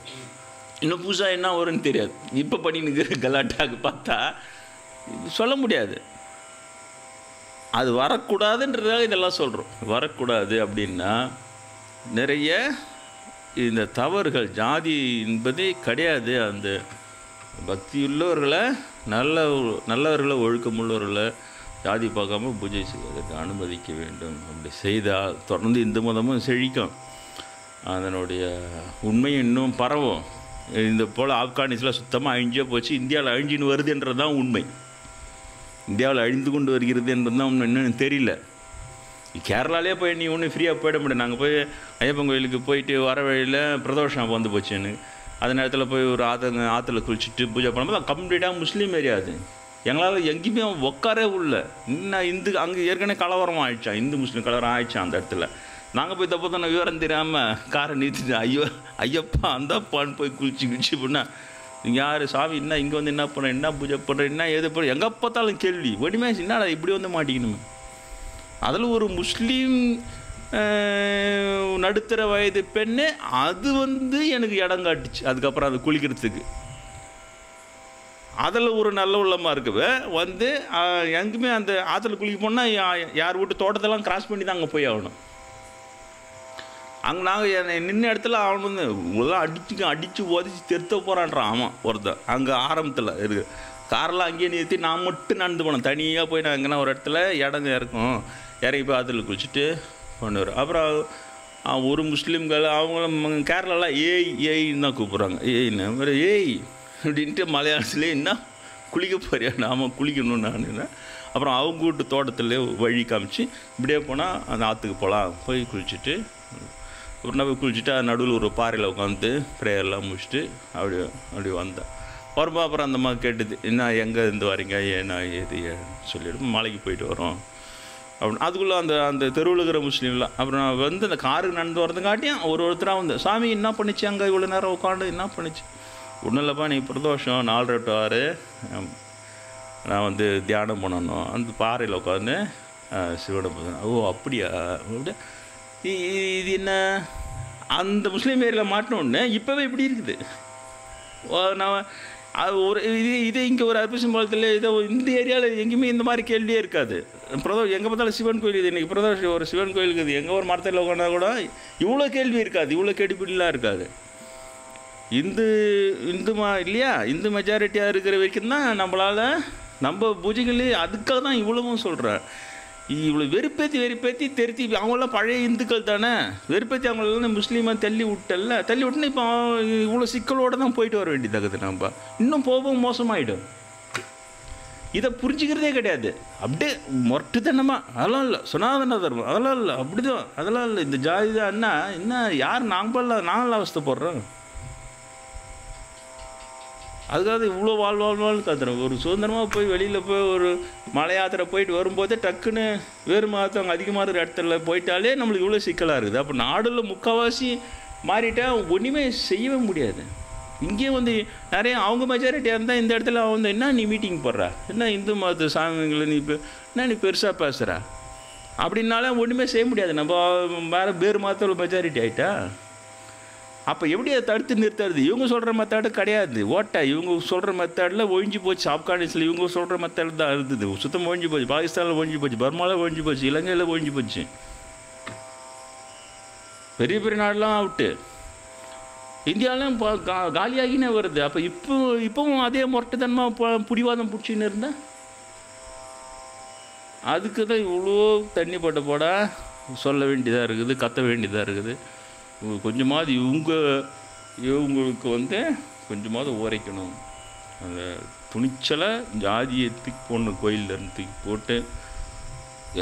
இன்னும் புதுசாக என்ன வரும்னு தெரியாது. இப்போ பண்ணினுக்கிற கலாட்டாக்கு பார்த்தா சொல்ல முடியாது. அது வரக்கூடாதுன்றதாக இதெல்லாம் சொல்கிறோம். வரக்கூடாது அப்படின்னா நிறைய இந்த தவறுகள் ஜாதி என்பதே கிடையாது. அந்த பக்தியுள்ளவர்களை நல்லவர்களை ஒழுக்கமுள்ளவர்களை ஜாதி பார்க்காம பூஜை செய்வதற்கு அனுமதிக்க வேண்டும். அப்படி செய்தால் தொடர்ந்து இந்து மதமும் செழிக்கும், அதனுடைய உண்மை இன்னும் பரவும். இந்த போல் ஆப்கானிஸ்லாம் சுத்தமாக அழிஞ்சே போச்சு, இந்தியாவில் அழிஞ்சின்னு வருதுன்றது தான் உண்மை. இந்தியாவில் அழிந்து கொண்டு வருகிறது என்பது தான் ஒன்று என்னன்னு தெரியல. கேரளாலே போய் நீ ஒன்றும் ஃப்ரீயாக போயிட முடியும். நாங்கள் போய் ஐயப்பன் கோயிலுக்கு போயிட்டு வர வழியில் பிரதோஷம் வந்து போச்சு எனக்கு. அந்த நேரத்தில் போய் ஒரு ஆற்றுல குளிச்சுட்டு பூஜை பண்ணும்போது அது கம்ப்ளீட்டாக முஸ்லீம் ஏரியா. அது எங்களால் எங்கேயுமே உட்காரே உள்ள. இன்னும் அங்கே ஏற்கனவே கலவரம் ஆயிடுச்சான், இந்து முஸ்லீம் கலவரம் ஆயிடுச்சான் அந்த இடத்துல. நாங்கள் போய் தப்பு தானே விவரம் தெரியாமல் காரை நிறுத்திட்டு ஐயப்பா அந்தாப்பான்னு போய் குளிச்சு பண்ணால் நீங்கள் யார் சாமி என்ன இங்கே என்ன பண்ணுறேன், என்ன பூஜை பண்ணுறேன், என்ன எது பண்ணுறேன், எங்கே பார்த்தாலும் கேள்வி. ஒன்றுமே என்னடா இப்படி மாட்டிக்கணுமே. அதில் ஒரு முஸ்லீம் நடுத்தர வயது பெண்ணு அது எனக்கு இடம் காட்டுச்சு. அதுக்கப்புறம் அது குளிக்கிறதுக்கு அதில் ஒரு நல்ல உள்ளமாக இருக்கவே எங்குமே அந்த ஆற்றுல குளிக்க போனால் யார் வீட்டு தோட்டத்தெல்லாம் கிராஸ் பண்ணி தான் அங்கே போய் ஆகணும். அங்கே நாங்கள் நின்ன இடத்துல அவன் இவ்வளோதான் அடித்து உதச்சி தெருத்த போகிறான்றான். ஆமாம் ஒருத்தன் அங்கே ஆரம்பத்தில் இருக்குது. காரெல்லாம் அங்கேயே நிறுத்தி நான் மட்டும் நடந்து போனேன் தனியாக போய். நான் எங்கன்னா ஒரு இடத்துல இடங்க இருக்கும், இறங்கி போய் ஆற்றுல குளிச்சுட்டு பண்ணுவார். அப்புறம் ஒரு முஸ்லீம்கள் அவங்கள கேரளாலாம் ஏய்ன்னு தான் கூப்பிட்றாங்க. ஏய்ன்னு ஏய் அப்படின்ட்டு மலையாளத்துலேயே என்ன குளிக்க போறியா? நாம குளிக்கணும் நான். அப்புறம் அவங்க வீட்டு தோட்டத்தில் வழி காமிச்சு இப்படியே போனால் அந்த ஆற்றுக்கு போகலாம். போய் குளிச்சுட்டு ஒரு நாள் போய் குளிச்சுட்டு நடுவில் ஒரு பாறையில் உட்காந்து ப்ரேயர்லாம் முடிச்சுட்டு அப்படி வந்தேன். வரும்போது அப்புறம் அந்த மாதிரி கேட்டுது, என்ன எங்கே இருந்து வரீங்க, ஏன்னா ஏது சொல்லிவிட்டு மலைக்கு போயிட்டு வரோம் அப்படின்னு. அதுக்குள்ளே அந்த தெருவில் இருக்கிற முஸ்லீம்லாம் அப்புறம் நான் அந்த காருக்கு நடந்து வரதுங்காட்டியும் ஒருத்தராக சாமி என்ன பண்ணிச்சு அங்கே இவ்வளோ நேரம் உட்காந்து என்ன பண்ணிச்சு? ஒன்றும் இல்லைப்பா, நீ பிரதோஷம் 4:30 to 6 நான் தியானம் பண்ணணும். அந்த பாறையில் உட்காந்து சிவனை போதும். ஓ அப்படியா? இது என்ன அந்த முஸ்லீம் ஏரியாவில் மாட்டினோடனே இப்போவே இப்படி இருக்குது. நான் ஒரு இது இங்கே ஒரு அற்புதம்பாளத்தில் இதோ இந்த ஏரியாவில் எங்கேயுமே இந்த மாதிரி கேள்வியே இருக்காது. எங்கே பார்த்தாலும் சிவன் கோயில் இது. இன்றைக்கி பிரதோஷம் ஒரு சிவன் கோயிலுக்கு இது. எங்கே ஒரு மரத்தில் உட்காந்தா கூட இவ்வளோ கேள்வி இருக்காது, இவ்வளோ கெடுபிடிலாம் இருக்காது. இல்லையா? இந்து மெஜாரிட்டியாக இருக்கிற வரைக்கும் தான் நம்ம பூஜைகளே அதுக்காக தான் இவ்வளவும் சொல்கிறேன். இவ்வளோ வெறுப்பேற்றி திருத்தி அவங்களாம் பழைய இந்துக்கள் தானே, வெறுப்பேற்றி அவங்களெல்லாம் முஸ்லீமாக தள்ளி விட்டுன்னு இப்போ இவ்வளோ சிக்கலோடு தான் போயிட்டு வர வேண்டியதாகுது. நம்ம இன்னும் போகவும் மோசமாகிடும். இதை புரிஞ்சுக்கிறதே கிடையாது. அப்படியே மொரட்டுத்தனமாக அதெல்லாம் இல்லை, சனாதன தர்மம் அதெல்லாம் இல்லை, அப்படி தான் அதெல்லாம் இல்லை, இந்த ஜாதி தான் என்ன யார் நாங்களாம் அவஸ்தைப்படுறோம். அதுக்காக இவ்வளோ வாழ்வாழ்வான்னு கத்துறோம். ஒரு சுதந்திரமாக போய் வெளியில் போய் ஒரு மலை யாத்திரை போயிட்டு வரும்போதே டக்குன்னு வேறு மதத்தவங்க அதிகமாக இருக்கிற இடத்துல போயிட்டாலே நம்மளுக்கு இவ்வளோ சிக்கலாக இருக்குது. அப்போ நாடில் முக்கால்வாசி மாறிட்டா ஒன்றுமே செய்யவே முடியாது. இங்கேயும் வந்து நிறைய அவங்க மெஜாரிட்டியாக இருந்தால் இந்த இடத்துல வந்து என்ன நீ மீட்டிங் போடுற, என்ன இந்து மத சாமிங்களை நீ என்ன நீ பெருசாக பேசுகிற அப்படின்னால ஒன்றுமே செய்ய முடியாது. நம்ம வேறு மதத்தில் மெஜாரிட்டி ஆகிட்டா அப்போ எப்படி அதை தடுத்து நிறுத்துறது? இவங்க சொல்கிற மெத்தடு கிடையாது, ஓட்டை இவங்க சொல்கிற மெத்தடில் ஒழிஞ்சு போச்சு. ஆப்கானிஸ்தானில் இவங்க சொல்கிற மெத்தட் தான் இருந்தது, சுத்தம் ஒழிஞ்சு போச்சு. பாகிஸ்தானில் ஒழிஞ்சு போச்சு, பர்மாவில் ஒழிஞ்சு போச்சு, இலங்கையில் ஒழிஞ்சு போச்சு, பெரிய பெரிய நாடெலாம் அவுட்டு. இந்தியாவிலும் காலியாகினே வருது. அப்போ இப்போவும் அதே முரட்டுத்தனமாக பிடிவாதம் பிடிச்சின்னு இருந்தால் அதுக்கு தான் இவ்வளோ தண்ணி போட சொல்ல வேண்டியதாக இருக்குது, கத்த வேண்டியதாக இருக்குது. கொஞ்சமாவது இவங்களுக்கு வந்து கொஞ்சமாவது உரைக்கணும். அந்த துணிச்சலை ஜாதியை தூக்கி போடணும், கோயிலேருந்து தூக்கி போட்டு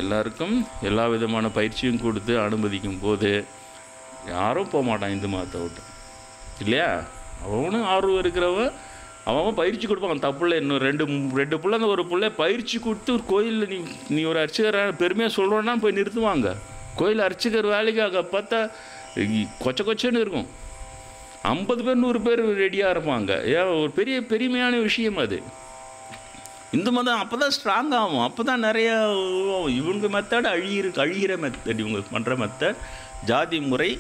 எல்லாருக்கும் எல்லா விதமான பயிற்சியும் கொடுத்து அனுமதிக்கும் போது யாரும் போக மாட்டான் இந்து மதத்தை விட்டு, இல்லையா? அவனும் ஆர்வம் இருக்கிறவன் அவன் பயிற்சி கொடுப்பான். தப்புள்ள இன்னும் ரெண்டு பிள்ளை அந்த ஒரு பிள்ளை பயிற்சி கொடுத்து ஒரு கோயிலில் நீ ஒரு அர்ச்சகரை பெருமையாக சொல்கிறோன்னா போய் நிறுத்துவாங்க. கோயில் அர்ச்சகர் வேலைக்காக பார்த்தா கொச்சன்னு இருக்கும், 50 பேர் 100 பேர் ரெடியாக இருப்பாங்க. ஏன் ஒரு பெருமையான விஷயம் அது. இந்து மதம் அப்போ தான் ஸ்ட்ராங் ஆகும், அப்போ தான் நிறையா இவங்க மெத்தட் அழிகிற மெத்தட், இவங்க பண்ணுற மெத்தட் ஜாதி முறை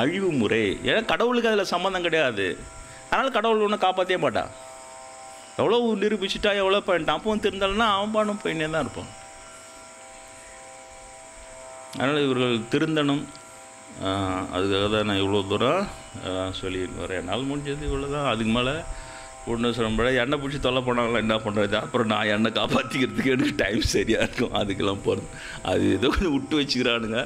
அழிவு முறை. ஏன்னா கடவுளுக்கு அதில் சம்மந்தம் கிடையாது, அதனால் கடவுள் ஒன்றும் காப்பாற்றவே மாட்டான். எவ்வளோ நிரூபிச்சுட்டா எவ்வளோ பண்ணிட்டான், அப்பவும் திருந்தாலும்னா அவன் பானும் போயின்னே தான் இருப்பான். அதனால் இவர்கள் திருந்தணும். அதுக்காக தான் நான் இவ்வளோ தூரம் சொல்லி வரேன். என்னால் முடிஞ்சது இவ்வளோ தான். அதுக்கு மேலே ஒன்று சொல்ல எண்ணெய் பிடிச்சி தொல்லை போனாங்களா என்ன பண்ணுறது, அப்புறம் நான் எண்ணெய் காப்பாற்றிக்கிறதுக்கு எனக்கு டைம் சரியாக இருக்கும், அதுக்கெல்லாம் போகிறது. அது ஏதோ கொஞ்சம் விட்டு வச்சுக்கிறானுங்க.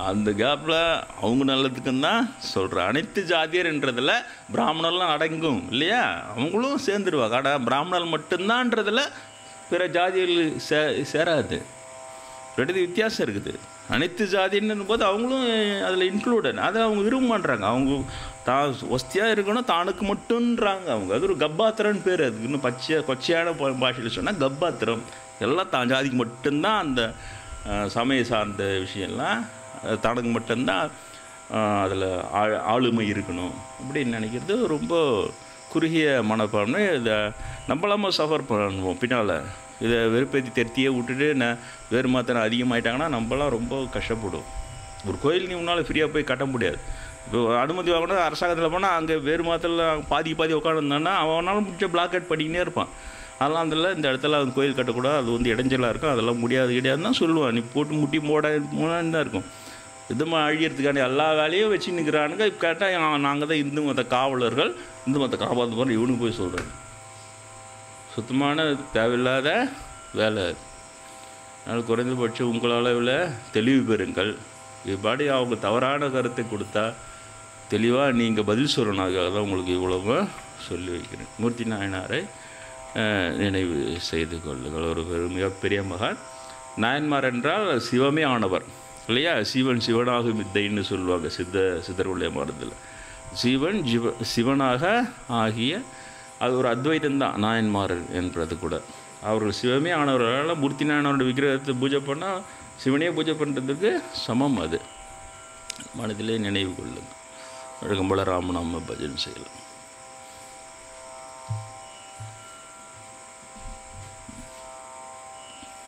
அந்த கேப்பில் அவங்க நல்லதுக்குன்னு தான் சொல்கிறேன். அனைத்து ஜாதியர்ன்றதில் பிராமணர்லாம் அடங்கும் இல்லையா, அவங்களும் சேர்ந்துருவாங்க. ஆனால் பிராமணர் மட்டும்தான்றதில் பிற ஜாதிகள் சேராது. ரெண்டு வித்தியாசம் இருக்குது. அனைத்து ஜாதின்னு போது அவங்களும் அதில் இன்க்ளூடன், அதை அவங்க விரும்ப மாட்டுறாங்க. அவங்க தான் வசதியாக இருக்கணும் தானுக்கு மட்டுன்றாங்க அவங்க. அது ஒரு கப்பாத்திரன்னு பேர். அதுக்கு இன்னும் கொச்சையான பாஷையில் சொன்னால் கப்பாத்திரம். எல்லாம் தான் ஜாதிக்கு மட்டும்தான் அந்த சமய சார்ந்த விஷயம்லாம் தனக்கு மட்டும்தான் அதில் ஆளுமை இருக்கணும் அப்படின்னு நினைக்கிறது ரொம்ப குறுகிய மனப்பான்மை. இதை நம்மளாம சஃபர் பண்ணுவோம் பின்னால். இதை வெறுப்பேற்றி தெருத்தியே விட்டுட்டு வேறு மாத்திரம் அதிகமாகிட்டாங்கன்னா நம்மளாம் ரொம்ப கஷ்டப்படுவோம். ஒரு கோயில் நீ முன்னால் ஃப்ரீயாக போய் கட்ட முடியாது. இப்போ அனுமதி வாங்கணும் அரசாங்கத்தில் போனால் அங்கே வேறு மாத்திரம் பாதி உட்காந்துருந்தான்னா அவனாலும் முடிச்ச பிளாக்கெட் பண்ணிக்கினே இருப்பான். அதெல்லாம் அதில் இந்த இடத்துல அந்த கோயில் கட்டக்கூடாது, அது வந்து இடைஞ்சலாக இருக்கும், அதெல்லாம் கிடையாதுன்னு தான் சொல்லுவான். நீ போட்டு முட்டி மூடான்னு தான் இருக்கும். இது அழியறதுக்கான எல்லா வேலையும் வச்சு நிற்கிறானுங்க. இப்போ கேட்டால் நாங்கள் தான் இந்து மத காவலர்கள், இந்து மத காப்பாற்ற போகிறோம் இவனுக்கு போய் சொல்கிறாங்க. சுத்தமான தேவையில்லாத வேலை. அதனால் குறைந்தபட்சம் உங்களால் தெளிவு பெறுங்கள். இதுபாடி அவங்க தவறான கருத்தை கொடுத்தா தெளிவாக நீங்கள் பதில் சொல்லணும். அதுக்காக தான் உங்களுக்கு இவ்வளவு சொல்லி வைக்கிறேன். மூர்த்தி நாயனாரை நினைவு செய்து கொள்ளுங்கள். ஒரு மிகப்பெரிய மகான். நாயன்மார் என்றால் சிவமே ஆனவர் இல்லையா? சிவனாக வித்தைன்னு சொல்லுவாங்க சித்தர்களுடைய மருந்தில். சிவனாக ஆகிய அது ஒரு அத்வைதம்தான் நாயன்மார் என்பது கூட. அவர்கள் சிவமே ஆனவர்களால் மூர்த்தி நாயனோட விக்கிரகத்தை பூஜை பண்ணால் சிவனையே பூஜை பண்ணுறதுக்கு சமம். அது மனதிலே நினைவு கொள்ளுங்கள். வழக்கம் போல ராமநாம பஜன் செய்யலாம்.